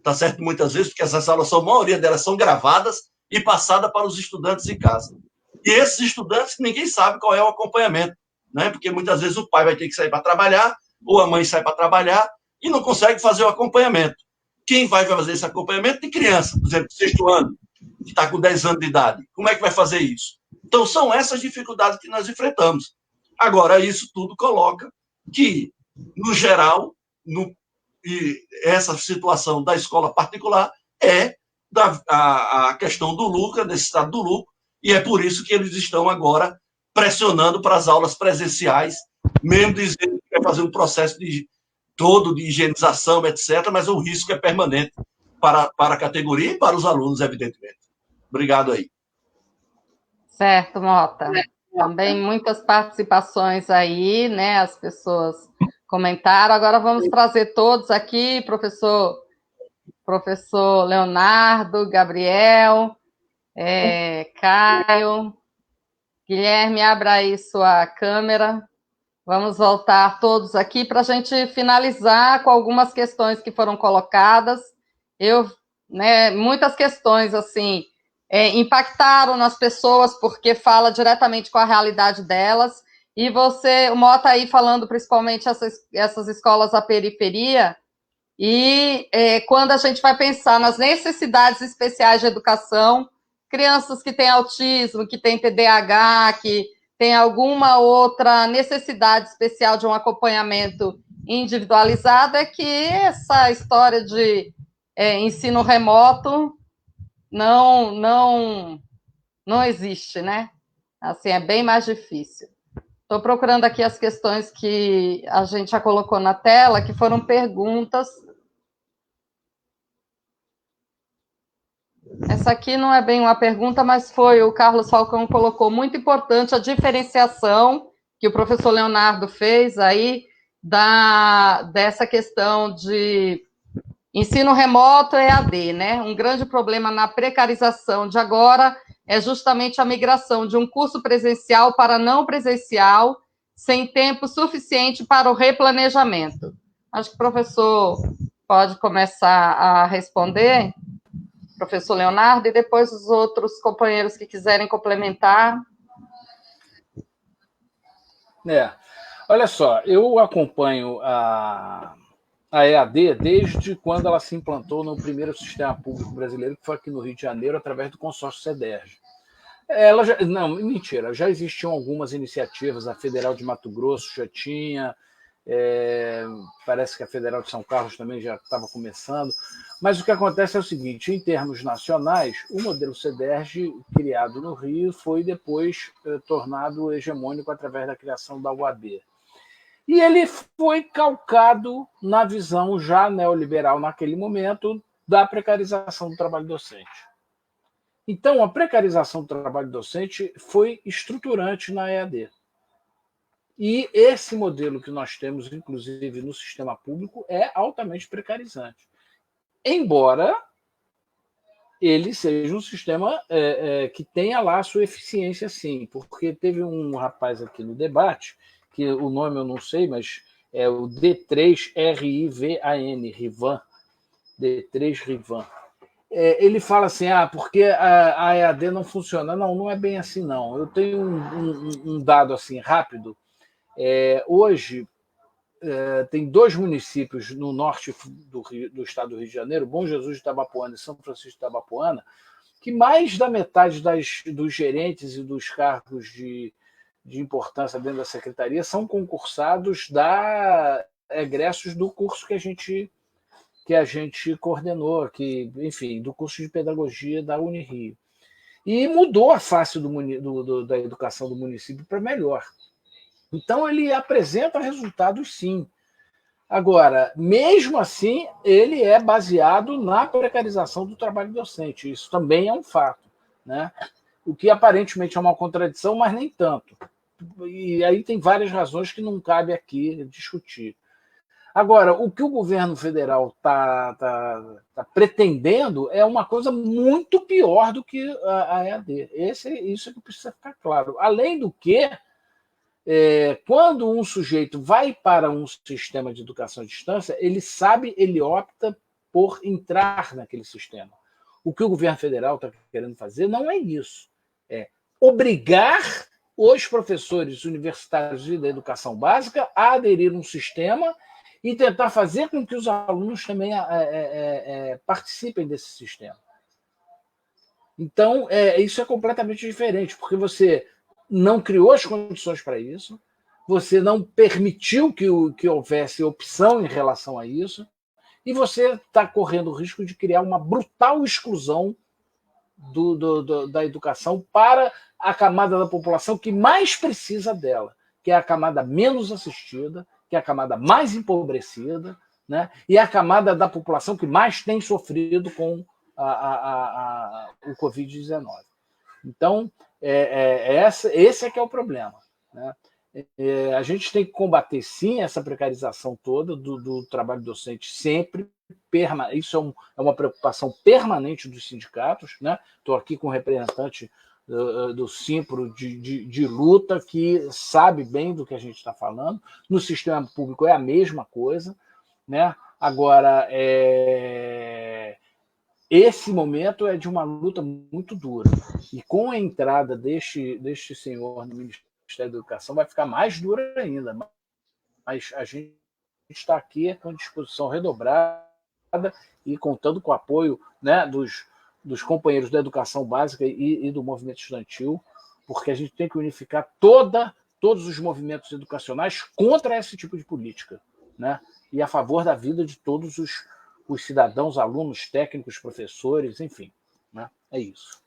tá certo? Muitas vezes, porque essas aulas, a maioria delas são gravadas, e passada para os estudantes em casa. E esses estudantes, ninguém sabe qual é o acompanhamento, né? Porque muitas vezes o pai vai ter que sair para trabalhar, ou a mãe sai para trabalhar, e não consegue fazer o acompanhamento. Quem vai fazer esse acompanhamento de criança, por exemplo, 6º ano, que está com 10 anos de idade. Como é que vai fazer isso? Então, são essas dificuldades que nós enfrentamos. Agora, isso tudo coloca que, no geral, e essa situação da escola particular é a questão do lucro, a necessidade do lucro, e é por isso que eles estão agora pressionando para as aulas presenciais, mesmo dizendo que vai fazer um processo todo de higienização, etc., mas o risco é permanente para a categoria e para os alunos, evidentemente. Obrigado aí. Certo, Mota. Também muitas participações aí, né? As pessoas comentaram. Agora vamos trazer todos aqui, professor Leonardo, Gabriel, Caio, Guilherme, abra aí sua câmera. Vamos voltar todos aqui para a gente finalizar com algumas questões que foram colocadas. Muitas questões, assim, impactaram nas pessoas porque fala diretamente com a realidade delas. E você, o Mota aí falando principalmente essas escolas da periferia, e quando a gente vai pensar nas necessidades especiais de educação, crianças que têm autismo, que têm TDAH, que têm alguma outra necessidade especial de um acompanhamento individualizado, é que essa história de ensino remoto não existe, né? Assim, é bem mais difícil. Estou procurando aqui as questões que a gente já colocou na tela, que foram perguntas. Essa aqui não é bem uma pergunta, mas foi o Carlos Falcão colocou, muito importante a diferenciação que o professor Leonardo fez aí dessa questão de ensino remoto EAD, né? Um grande problema na precarização de agora é justamente a migração de um curso presencial para não presencial, sem tempo suficiente para o replanejamento. Acho que o professor pode começar a responder, professor Leonardo, e depois os outros companheiros que quiserem complementar. Olha só, eu acompanho a EAD desde quando ela se implantou no primeiro sistema público brasileiro, que foi aqui no Rio de Janeiro, através do consórcio CEDERJ. Já existiam algumas iniciativas, a Federal de Mato Grosso já tinha, parece que a Federal de São Carlos também já estava começando, mas o que acontece é o seguinte, em termos nacionais, o modelo CEDERJ, criado no Rio, foi depois tornado hegemônico através da criação da UAB. E ele foi calcado na visão já neoliberal, naquele momento, da precarização do trabalho docente. Então, a precarização do trabalho docente foi estruturante na EAD. E esse modelo que nós temos, inclusive, no sistema público, é altamente precarizante. Embora ele seja um sistema que tenha lá a sua eficiência, sim, porque teve um rapaz aqui no debate, que o nome eu não sei, mas é o D3RIVAN, Rivan, D3 Rivan. Ele fala assim, porque a EAD não funciona. Não é bem assim, não. Eu tenho um dado assim rápido. Hoje, tem 2 municípios no norte do estado do Rio de Janeiro, Bom Jesus de Itabapoana e São Francisco de Itabapoana, que mais da metade dos gerentes e dos cargos de importância dentro da secretaria são concursados egressos do curso que a gente coordenou, enfim, do curso de pedagogia da Unirio. E mudou a face da educação do município para melhor. Então, ele apresenta resultados, sim. Agora, mesmo assim, ele é baseado na precarização do trabalho docente. Isso também é um fato, né? O que aparentemente é uma contradição, mas nem tanto. E aí tem várias razões que não cabe aqui discutir. Agora, o que o governo federal está pretendendo é uma coisa muito pior do que a EAD. Isso é que precisa ficar claro. Além do que, quando um sujeito vai para um sistema de educação à distância, ele opta por entrar naquele sistema. O que o governo federal está querendo fazer não é isso. É obrigar os professores universitários e da educação básica a aderir a um sistema e tentar fazer com que os alunos também participem desse sistema. Então, isso é completamente diferente, porque você não criou as condições para isso, você não permitiu que houvesse opção em relação a isso, e você está correndo o risco de criar uma brutal exclusão da educação para a camada da população que mais precisa dela, que é a camada menos assistida, que é a camada mais empobrecida, né? E é a camada da população que mais tem sofrido com o Covid-19. Então, esse é que é o problema, né? A gente tem que combater, sim, essa precarização toda do trabalho docente sempre. Isso é uma preocupação permanente dos sindicatos, né? Estou aqui com um representante do Simpro de luta que sabe bem do que a gente está falando. No sistema público é a mesma coisa, né? Agora, esse momento é de uma luta muito dura. E com a entrada deste senhor no Ministério da Educação vai ficar mais dura ainda. Mas a gente está aqui com disposição redobrada e contando com o apoio, né, dos companheiros da educação básica e do movimento estudantil, porque a gente tem que unificar todos os movimentos educacionais contra esse tipo de política, né, e a favor da vida de todos os cidadãos, alunos, técnicos, professores, enfim, né, é isso.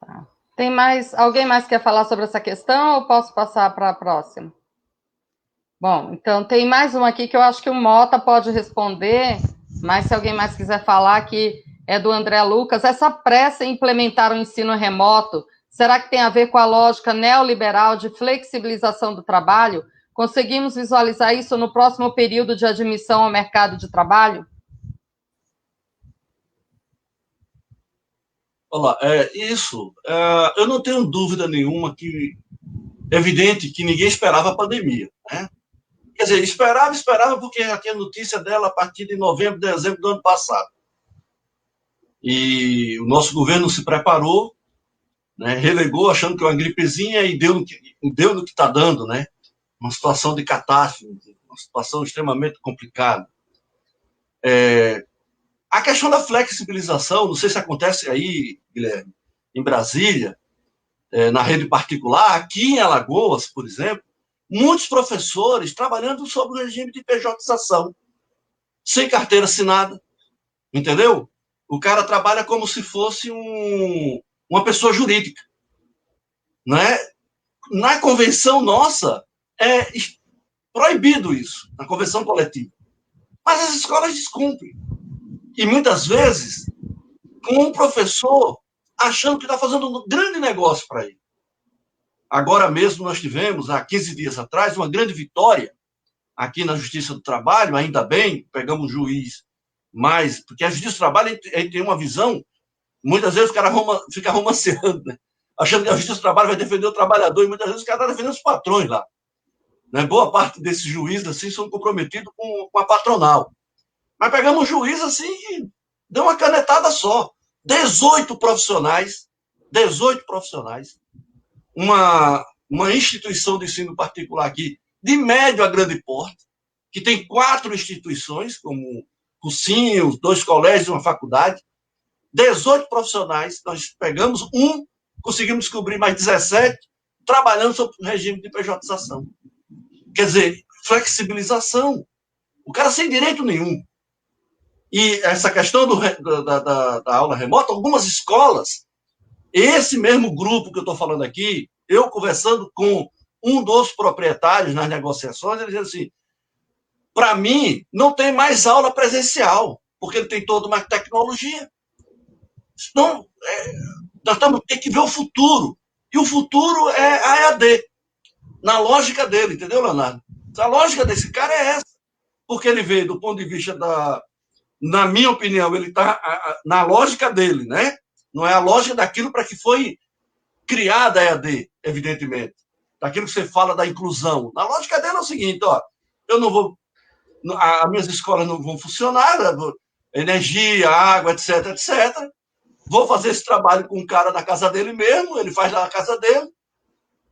Tá. Tem alguém mais que quer falar sobre essa questão ou posso passar para a próxima? Bom, então tem mais uma aqui que eu acho que o Mota pode responder, mas se alguém mais quiser falar, que é do André Lucas. Essa pressa em implementar o ensino remoto, será que tem a ver com a lógica neoliberal de flexibilização do trabalho? Conseguimos visualizar isso no próximo período de admissão ao mercado de trabalho? Olá, eu não tenho dúvida nenhuma que é evidente que ninguém esperava a pandemia, né? Quer dizer, esperava porque já tinha notícia dela a partir de novembro, dezembro do ano passado. E o nosso governo se preparou, né, relegou achando que era uma gripezinha e deu no que está dando, né? Uma situação de catástrofe, uma situação extremamente complicada. A questão da flexibilização, não sei se acontece aí, Guilherme, em Brasília, na rede particular, aqui em Alagoas, por exemplo, muitos professores trabalhando sob o regime de pejotização, sem carteira assinada, entendeu? O cara trabalha como se fosse uma pessoa jurídica, né? Na convenção nossa, é proibido isso, na convenção coletiva. Mas as escolas descumprem. E muitas vezes, com um professor achando que está fazendo um grande negócio para ele. Agora mesmo nós tivemos, há 15 dias atrás, uma grande vitória aqui na Justiça do Trabalho, ainda bem, pegamos um juiz mais, porque a Justiça do Trabalho tem uma visão, muitas vezes o cara fica romanceando, né? Achando que a Justiça do Trabalho vai defender o trabalhador, e muitas vezes o cara está defendendo os patrões lá. Né? Boa parte desses juízes assim, são comprometidos com a patronal. Mas pegamos um juiz assim e deu uma canetada só. 18 profissionais, uma instituição de ensino particular aqui, de médio a grande porte, que tem 4 instituições, como cursinhos, 2 colégios, uma faculdade, 18 profissionais, nós pegamos conseguimos descobrir mais 17, trabalhando sob o regime de pejotização. Quer dizer, flexibilização. O cara sem direito nenhum. E essa questão da aula remota, algumas escolas, esse mesmo grupo que eu estou falando aqui, eu conversando com um dos proprietários nas negociações, ele diz assim, para mim, não tem mais aula presencial, porque ele tem toda uma tecnologia. Então, nós temos que ver o futuro. E o futuro é a EAD, na lógica dele, entendeu, Leonardo? A lógica desse cara é essa, porque ele vê do ponto de vista na minha opinião, ele está na lógica dele, né? Não é a lógica daquilo para que foi criada a EAD, evidentemente. Daquilo que você fala da inclusão. Na lógica dele é o seguinte, ó, eu não vou... As minhas escolas não vão funcionar, energia, água, etc, etc. vou fazer esse trabalho com um cara na casa dele mesmo, ele faz na casa dele,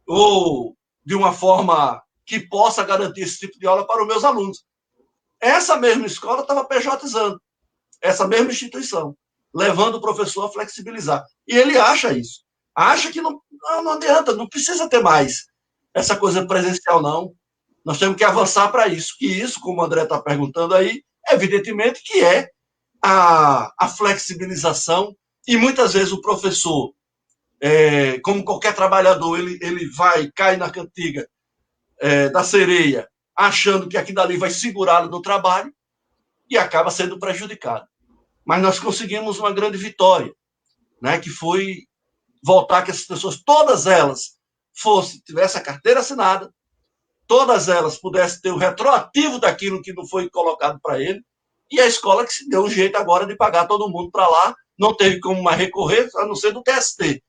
ou de uma forma que possa garantir esse tipo de aula para os meus alunos. Essa mesma escola estava PJizando, essa mesma instituição, levando o professor a flexibilizar. E ele acha isso. Acha que não adianta, não precisa ter mais essa coisa presencial, não. Nós temos que avançar para isso. Que isso, como o André está perguntando aí, evidentemente que é a flexibilização. E muitas vezes o professor, como qualquer trabalhador, ele cai na cantiga da sereia, achando que aquilo ali vai segurá-lo no trabalho e acaba sendo prejudicado. Mas nós conseguimos uma grande vitória, né, que foi voltar que essas pessoas, todas elas, tivessem a carteira assinada, todas elas pudessem ter o retroativo daquilo que não foi colocado para ele, e a escola que se deu um jeito agora de pagar todo mundo para lá, não teve como mais recorrer, a não ser do TST,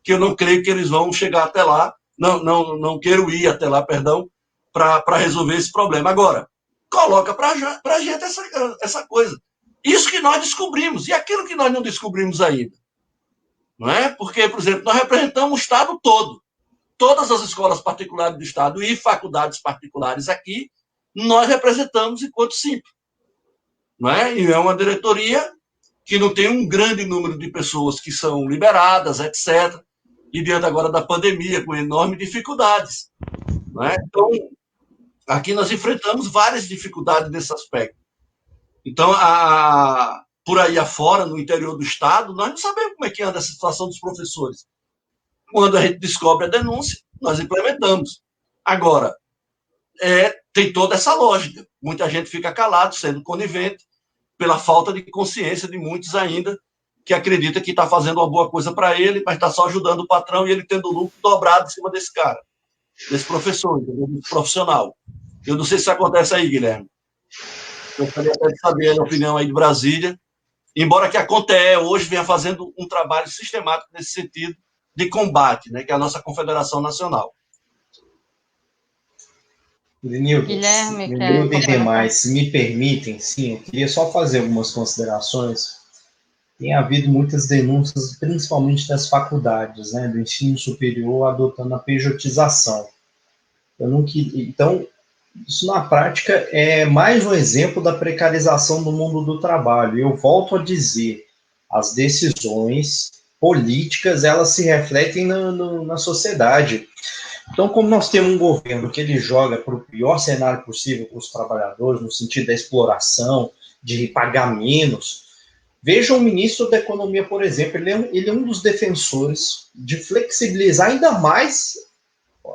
que eu não creio que eles vão chegar até lá, não quero ir até lá, perdão, para resolver esse problema. Agora, coloca para a gente essa coisa. Isso que nós descobrimos, e aquilo que nós não descobrimos ainda. Não é? Porque, por exemplo, nós representamos o Estado todo. Todas as escolas particulares do Estado e faculdades particulares aqui, nós representamos enquanto Simpro. Não é? E é uma diretoria que não tem um grande número de pessoas que são liberadas, etc. E diante agora da pandemia, com enormes dificuldades. Não é? Então, aqui nós enfrentamos várias dificuldades nesse aspecto. Então, por aí afora, no interior do Estado, nós não sabemos como é que anda essa situação dos professores. Quando a gente descobre a denúncia, nós implementamos. Agora, tem toda essa lógica. Muita gente fica calado, sendo conivente, pela falta de consciência de muitos ainda, que acredita que está fazendo uma boa coisa para ele, mas está só ajudando o patrão e ele tendo lucro dobrado em cima desse cara, desse professor, desse profissional. Eu não sei se isso acontece aí, Guilherme. Eu gostaria até de saber a opinião aí de Brasília, embora que a CONTE hoje venha fazendo um trabalho sistemático nesse sentido de combate, né, que é a nossa Confederação Nacional. Guilherme, Lenildo e demais, se me permitem, sim, eu queria só fazer algumas considerações. Tem havido muitas denúncias, principalmente das faculdades, né, do ensino superior, adotando a pejotização. Então, isso na prática é mais um exemplo da precarização do mundo do trabalho. Eu volto a dizer, as decisões políticas, elas se refletem na sociedade. Então, como nós temos um governo que ele joga para o pior cenário possível para os trabalhadores, no sentido da exploração, de pagar menos, veja o ministro da Economia, por exemplo, ele é um dos defensores de flexibilizar ainda mais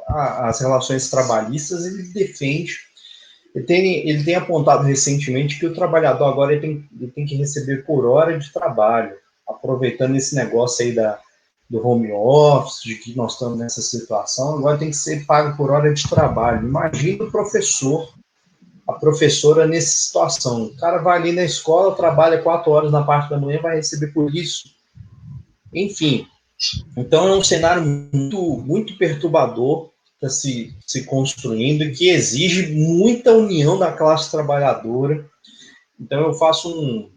as relações trabalhistas. Ele defende, ele tem apontado recentemente que o trabalhador agora ele tem que receber por hora de trabalho, aproveitando esse negócio aí do home office, de que nós estamos nessa situação, agora tem que ser pago por hora de trabalho. Imagina o professor, a professora nessa situação. O cara vai ali na escola, trabalha 4 horas na parte da manhã, vai receber por isso. Enfim, então é um cenário muito, muito perturbador que está se construindo e que exige muita união da classe trabalhadora. Então eu faço um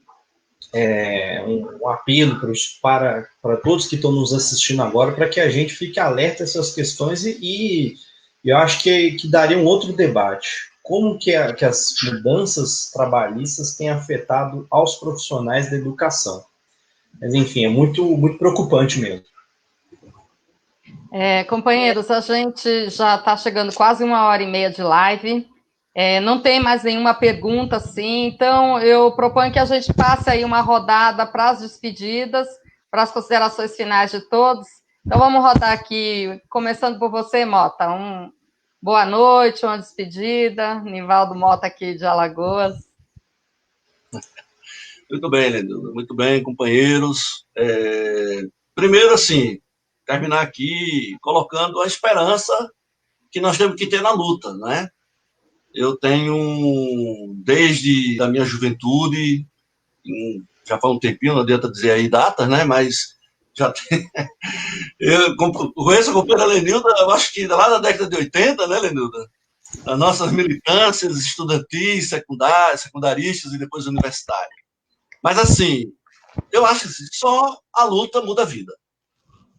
apelo para todos que estão nos assistindo agora, para que a gente fique alerta a essas questões e eu acho que daria um outro debate. Como que as mudanças trabalhistas têm afetado aos profissionais da educação? Mas, enfim, é muito, muito preocupante mesmo. Companheiros, a gente já está chegando quase 1h30 de live. Não tem mais nenhuma pergunta, assim, então eu proponho que a gente passe aí uma rodada para as despedidas, para as considerações finais de todos. Então vamos rodar aqui, começando por você, Mota. Boa noite, uma despedida. Nivaldo Mota aqui de Alagoas. Muito bem, Lenildo. Muito bem, companheiros. Primeiro, assim, terminar aqui colocando a esperança que nós temos que ter na luta, né? Eu tenho, desde a minha juventude, já faz um tempinho, não adianta dizer aí datas, né? Mas já tem. Eu conheço a companheira Lenilda, eu acho que lá na década de 80, né, Lenilda? As nossas militâncias estudantis, secundaristas e depois universitárias. Mas, assim, Eu acho que só a luta muda a vida.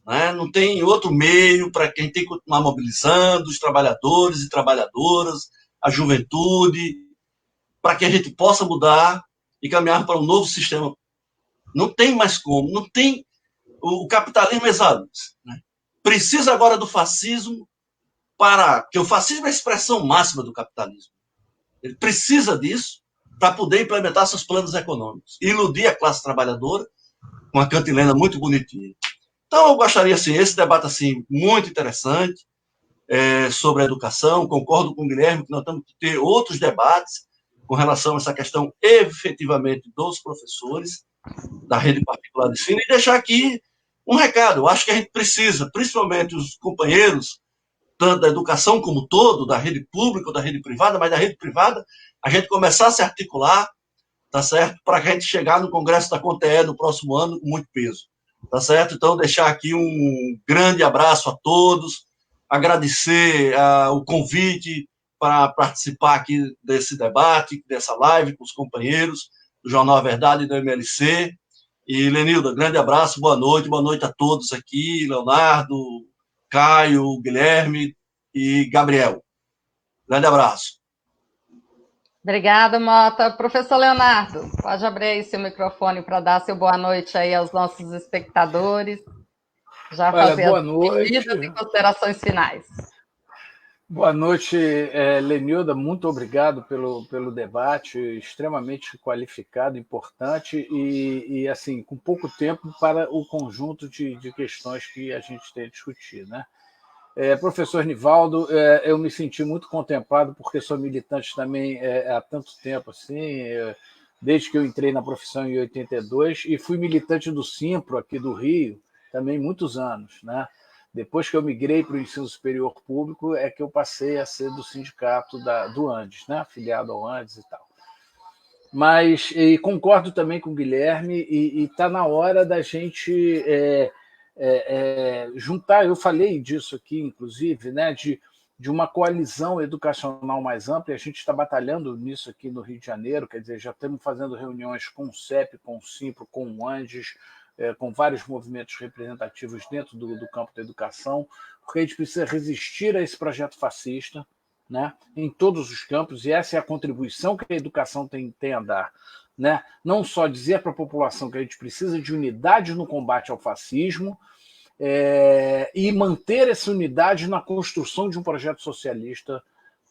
Né? Não tem outro meio para quem tem que continuar mobilizando os trabalhadores e trabalhadoras, a juventude, para que a gente possa mudar e caminhar para um novo sistema. Não tem mais como, não tem. O capitalismo exato. Né? Precisa agora do fascismo porque o fascismo é a expressão máxima do capitalismo. Ele precisa disso para poder implementar seus planos econômicos, iludir a classe trabalhadora com uma cantilena muito bonitinha. Então, eu gostaria, assim, esse debate, assim, muito interessante, sobre a educação. Concordo com o Guilherme que nós temos que ter outros debates com relação a essa questão, efetivamente, dos professores da rede particular de ensino, e deixar aqui um recado. Eu acho que a gente precisa, principalmente os companheiros, tanto da educação como todo, da rede pública ou da rede privada, mas da rede privada, a gente começar a se articular, tá certo? Para que a gente chegar no Congresso da CONTE no próximo ano com muito peso. Tá certo? Então, deixar aqui um grande abraço a todos, agradecer o convite para participar aqui desse debate, dessa live com os companheiros do Jornal A Verdade e do MLC. E, Lenilda, grande abraço, boa noite a todos aqui, Leonardo, Caio, Guilherme e Gabriel. Grande abraço. Obrigada, Mota. Professor Leonardo, pode abrir aí seu microfone para dar seu boa noite aí aos nossos espectadores. Já fazer boa noite. Pedidas e considerações finais. Boa noite, Lenilda. Muito obrigado pelo debate, extremamente qualificado, importante e assim, com pouco tempo para o conjunto de questões que a gente tem a discutir, né? Professor Nivaldo, eu me senti muito contemplado, porque sou militante também há tanto tempo, assim, desde que eu entrei na profissão em 82, e fui militante do Simpro, aqui do Rio, também muitos anos, né? Depois que eu migrei para o ensino superior público, é que eu passei a ser do sindicato do Andes, né? Afiliado ao Andes e tal. Mas concordo também com o Guilherme, e está na hora da gente... juntar, eu falei disso aqui, inclusive, né, de uma coalizão educacional mais ampla, e a gente está batalhando nisso aqui no Rio de Janeiro, quer dizer, já estamos fazendo reuniões com o CEP, com o Simpro, com o Andes, com vários movimentos representativos dentro do campo da educação, porque a gente precisa resistir a esse projeto fascista, né, em todos os campos, e essa é a contribuição que a educação tem a dar. Né? Não só dizer para a população que a gente precisa de unidade no combate ao fascismo e manter essa unidade na construção de um projeto socialista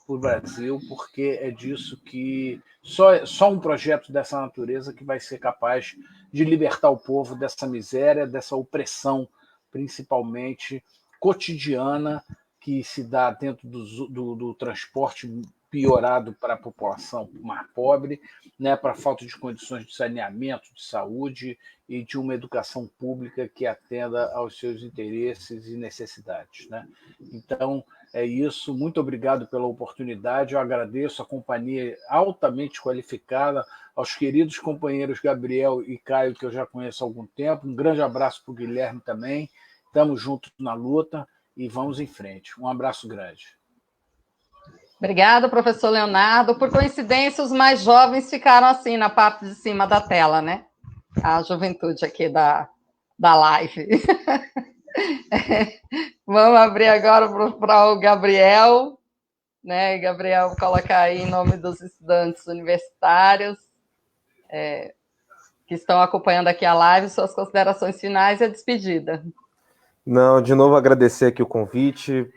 para o Brasil, porque é disso que só um projeto dessa natureza que vai ser capaz de libertar o povo dessa miséria, dessa opressão, principalmente cotidiana, que se dá dentro do transporte piorado para a população mais pobre, né, para a falta de condições de saneamento, de saúde e de uma educação pública que atenda aos seus interesses e necessidades. Né? Então, é isso. Muito obrigado pela oportunidade. Eu agradeço a companhia altamente qualificada, aos queridos companheiros Gabriel e Caio, que eu já conheço há algum tempo. Um grande abraço para o Guilherme também. Estamos juntos na luta e vamos em frente. Um abraço grande. Obrigada, professor Leonardo. Por coincidência, os mais jovens ficaram assim, na parte de cima da tela, né? A juventude aqui da live. Vamos abrir agora para o Gabriel, né? Gabriel, colocar aí em nome dos estudantes universitários que estão acompanhando aqui a live, suas considerações finais e a despedida. Não, de novo agradecer aqui o convite,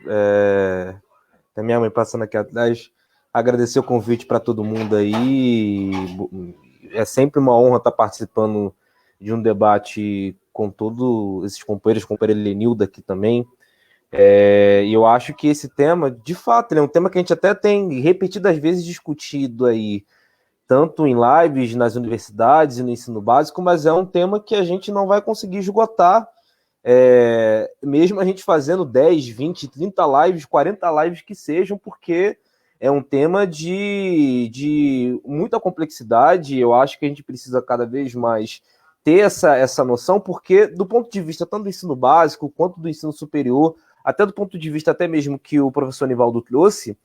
a minha mãe passando aqui atrás, agradecer o convite para todo mundo aí, é sempre uma honra estar participando de um debate com todos esses companheiros, companheira Lenilda aqui também, e eu acho que esse tema, de fato, ele é um tema que a gente até tem repetidas vezes discutido aí, tanto em lives nas universidades e no ensino básico, mas é um tema que a gente não vai conseguir esgotar, mesmo a gente fazendo 10, 20, 30 lives, 40 lives que sejam, porque é um tema de muita complexidade. Eu acho que a gente precisa cada vez mais ter essa noção, porque do ponto de vista tanto do ensino básico quanto do ensino superior, até do ponto de vista até mesmo que o professor Nivaldo trouxe,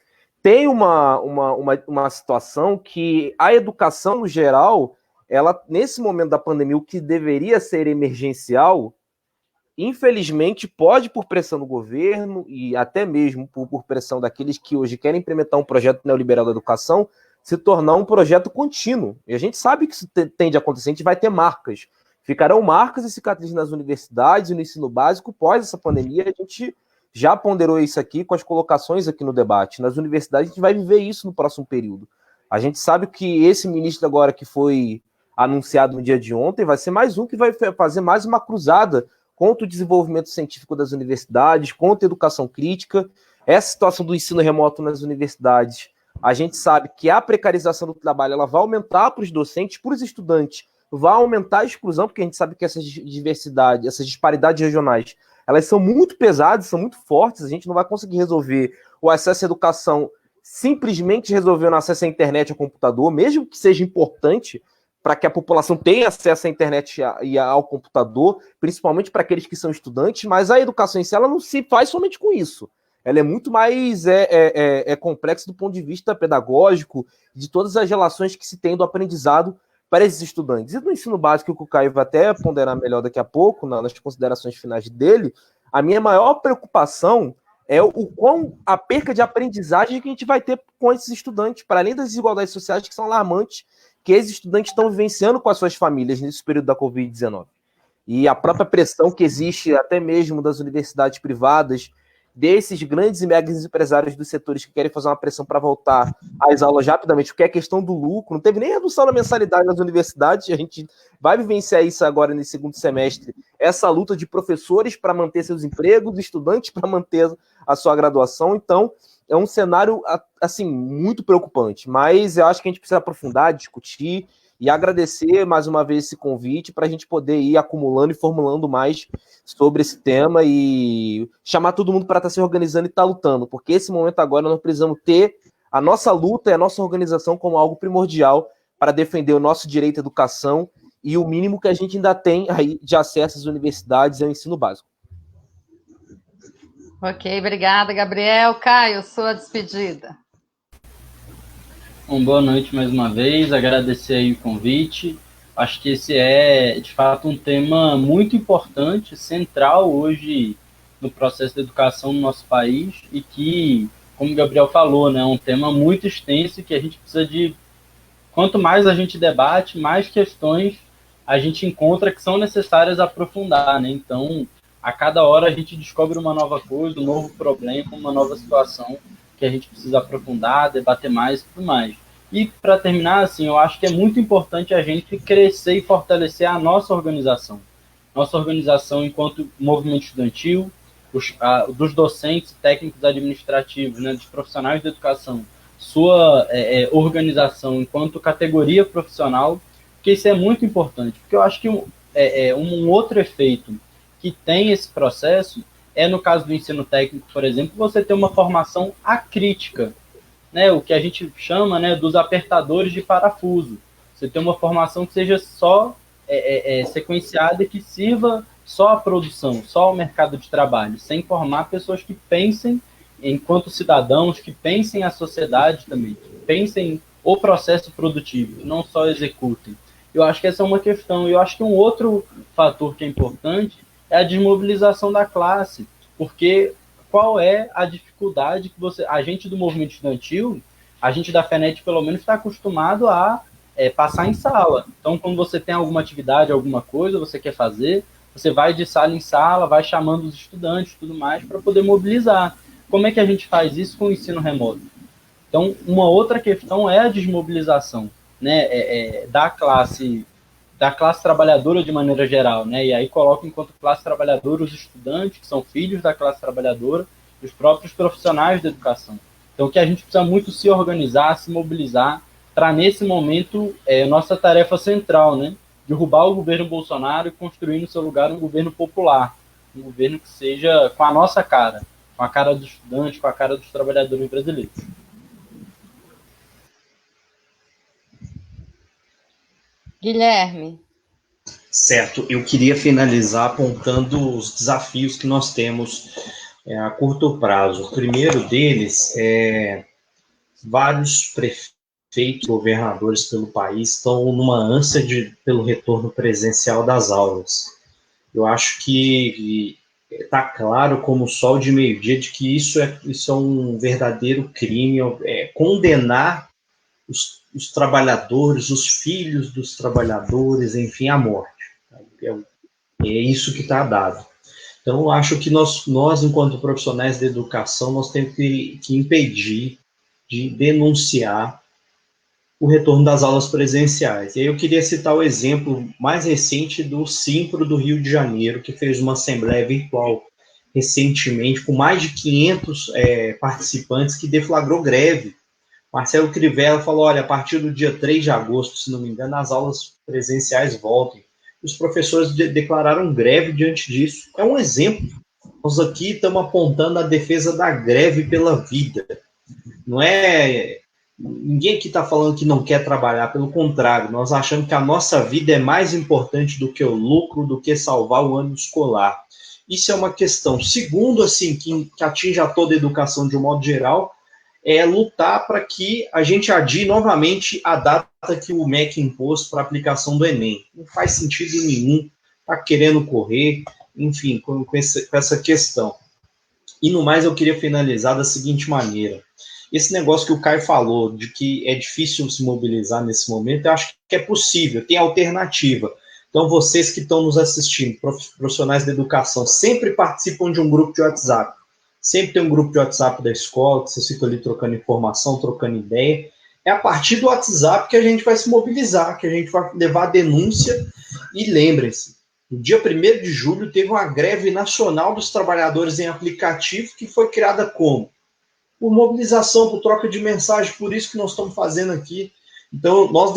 tem uma situação que a educação no geral ela, nesse momento da pandemia, o que deveria ser emergencial, infelizmente, pode, por pressão do governo e até mesmo por pressão daqueles que hoje querem implementar um projeto neoliberal da educação, se tornar um projeto contínuo. E a gente sabe que isso tende a acontecer, a gente vai ter marcas. Ficarão marcas e cicatrizes nas universidades e no ensino básico pós essa pandemia. A gente já ponderou isso aqui com as colocações aqui no debate. Nas universidades, a gente vai viver isso no próximo período. A gente sabe que esse ministro agora que foi anunciado no dia de ontem vai ser mais um que vai fazer mais uma cruzada contra o desenvolvimento científico das universidades, contra a educação crítica. Essa situação do ensino remoto nas universidades, a gente sabe que a precarização do trabalho ela vai aumentar para os docentes, para os estudantes, vai aumentar a exclusão, porque a gente sabe que essas diversidades, essas disparidades regionais, elas são muito pesadas, são muito fortes, a gente não vai conseguir resolver o acesso à educação simplesmente resolvendo acesso à internet e ao computador, mesmo que seja importante para que a população tenha acesso à internet e ao computador, principalmente para aqueles que são estudantes, mas a educação em si ela não se faz somente com isso. Ela é muito mais complexa do ponto de vista pedagógico, de todas as relações que se tem do aprendizado para esses estudantes. E no ensino básico, que o Caio vai até ponderar melhor daqui a pouco, nas considerações finais dele, a minha maior preocupação é a perca de aprendizagem que a gente vai ter com esses estudantes, para além das desigualdades sociais que são alarmantes, que esses estudantes estão vivenciando com as suas famílias nesse período da Covid-19. E a própria pressão que existe até mesmo das universidades privadas, desses grandes e megas empresários dos setores que querem fazer uma pressão para voltar às aulas rapidamente, porque é a questão do lucro, não teve nem redução na mensalidade nas universidades, a gente vai vivenciar isso agora nesse segundo semestre, essa luta de professores para manter seus empregos, estudantes para manter a sua graduação. Então, é um cenário, assim, muito preocupante, mas eu acho que a gente precisa aprofundar, discutir e agradecer mais uma vez esse convite para a gente poder ir acumulando e formulando mais sobre esse tema e chamar todo mundo para estar se organizando e estar lutando, porque esse momento agora nós precisamos ter a nossa luta e a nossa organização como algo primordial para defender o nosso direito à educação e o mínimo que a gente ainda tem aí de acesso às universidades e ao ensino básico. Ok, obrigada, Gabriel. Caio, sua despedida. Boa noite mais uma vez, agradecer aí o convite. Acho que esse é, de fato, um tema muito importante, central hoje no processo de educação no nosso país e que, como o Gabriel falou, né, é um tema muito extenso que a gente precisa de... Quanto mais a gente debate, mais questões a gente encontra que são necessárias aprofundar, né? Então, a cada hora a gente descobre uma nova coisa, um novo problema, uma nova situação que a gente precisa aprofundar, debater mais e tudo mais. E, para terminar, assim, eu acho que é muito importante a gente crescer e fortalecer a nossa organização. Nossa organização enquanto movimento estudantil, dos docentes, técnicos administrativos, né, dos profissionais da educação, sua organização enquanto categoria profissional, porque isso é muito importante. Porque eu acho que um outro efeito que tem esse processo é, no caso do ensino técnico, por exemplo, você ter uma formação acrítica, né, o que a gente chama, né, dos apertadores de parafuso. Você tem uma formação que seja só sequenciada e que sirva só à produção, só ao mercado de trabalho, sem formar pessoas que pensem enquanto cidadãos, que pensem a sociedade também, que pensem o processo produtivo, que não só executem. Eu acho que essa é uma questão. Eu acho que um outro fator que é importante é a desmobilização da classe, porque qual é a dificuldade que a gente do movimento estudantil, a gente da FENET pelo menos está acostumado a passar em sala. Então, quando você tem alguma atividade, alguma coisa, você quer fazer, você vai de sala em sala, vai chamando os estudantes e tudo mais para poder mobilizar. Como é que a gente faz isso com o ensino remoto? Então, uma outra questão é a desmobilização, né, da classe trabalhadora de maneira geral, né? E aí coloca enquanto classe trabalhadora os estudantes, que são filhos da classe trabalhadora, e os próprios profissionais da educação. Então, que a gente precisa muito se organizar, se mobilizar, para, nesse momento, nossa tarefa central, né? Derrubar o governo Bolsonaro e construir no seu lugar um governo popular, um governo que seja com a nossa cara, com a cara dos estudantes, com a cara dos trabalhadores brasileiros. Guilherme. Certo, eu queria finalizar apontando os desafios que nós temos a curto prazo. O primeiro deles é vários prefeitos prefeitos, governadores pelo país estão numa ânsia pelo retorno presencial das aulas. Eu acho que está claro como o sol de meio-dia de que isso é um verdadeiro crime, condenar os trabalhadores, os filhos dos trabalhadores, enfim, à morte. É isso que está dado. Então, eu acho que nós, enquanto profissionais da educação, nós temos que impedir de denunciar o retorno das aulas presenciais. E aí eu queria citar o exemplo mais recente do Simpro do Rio de Janeiro, que fez uma assembleia virtual recentemente, com mais de 500 participantes, que deflagrou greve. Marcelo Crivella falou, olha, a partir do dia 3 de agosto, se não me engano, as aulas presenciais voltem. Os professores declararam greve diante disso. É um exemplo. Nós aqui estamos apontando a defesa da greve pela vida. Não é... Ninguém aqui está falando que não quer trabalhar, pelo contrário, nós achamos que a nossa vida é mais importante do que o lucro, do que salvar o ano escolar. Isso é uma questão. Segundo, assim, que atinge a toda a educação de um modo geral, é lutar para que a gente adie novamente a data que o MEC impôs para a aplicação do Enem. Não faz sentido nenhum, está querendo correr, enfim, com essa questão. E no mais, eu queria finalizar da seguinte maneira. Esse negócio que o Caio falou, de que é difícil se mobilizar nesse momento, eu acho que é possível, tem alternativa. Então, vocês que estão nos assistindo, profissionais da educação, sempre participam de um grupo de WhatsApp. Sempre tem um grupo de WhatsApp da escola, que vocês ficam ali trocando informação, trocando ideia. É a partir do WhatsApp que a gente vai se mobilizar, que a gente vai levar a denúncia. E lembrem-se, no dia 1º de julho teve uma greve nacional dos trabalhadores em aplicativo, que foi criada como? Por mobilização, por troca de mensagem, por isso que nós estamos fazendo aqui. Então, nós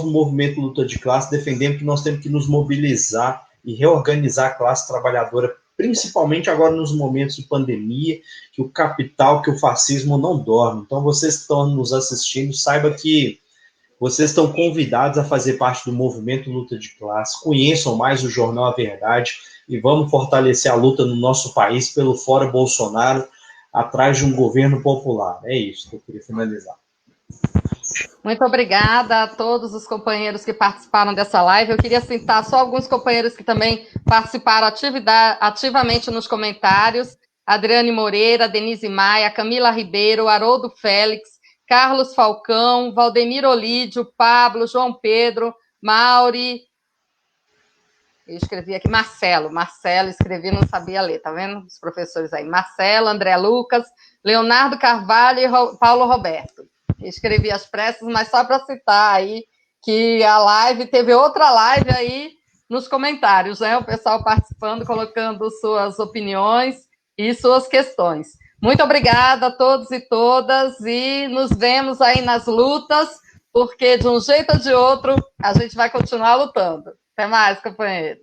no Movimento Luta de Classe, defendemos que nós temos que nos mobilizar e reorganizar a classe trabalhadora, principalmente agora nos momentos de pandemia, que o capital, que o fascismo não dorme. Então, vocês que estão nos assistindo, saiba que vocês estão convidados a fazer parte do Movimento Luta de Classe, conheçam mais o Jornal A Verdade e vamos fortalecer a luta no nosso país pelo Fora Bolsonaro, atrás de um governo popular. É isso que eu queria finalizar. Muito obrigada a todos os companheiros que participaram dessa live. Eu queria citar só alguns companheiros que também participaram ativamente nos comentários. Adriane Moreira, Denise Maia, Camila Ribeiro, Haroldo Félix, Carlos Falcão, Valdemir Olídio, Pablo, João Pedro, Mauri... Eu escrevi aqui Marcelo, escrevi, não sabia ler, tá vendo? Os professores aí. Marcelo, André Lucas, Leonardo Carvalho e Paulo Roberto. Eu escrevi as pressas, mas só para citar aí que a live, teve outra live aí nos comentários, né? O pessoal participando, colocando suas opiniões e suas questões. Muito obrigada a todos e todas e nos vemos aí nas lutas, porque de um jeito ou de outro a gente vai continuar lutando. Até mais, companheiros.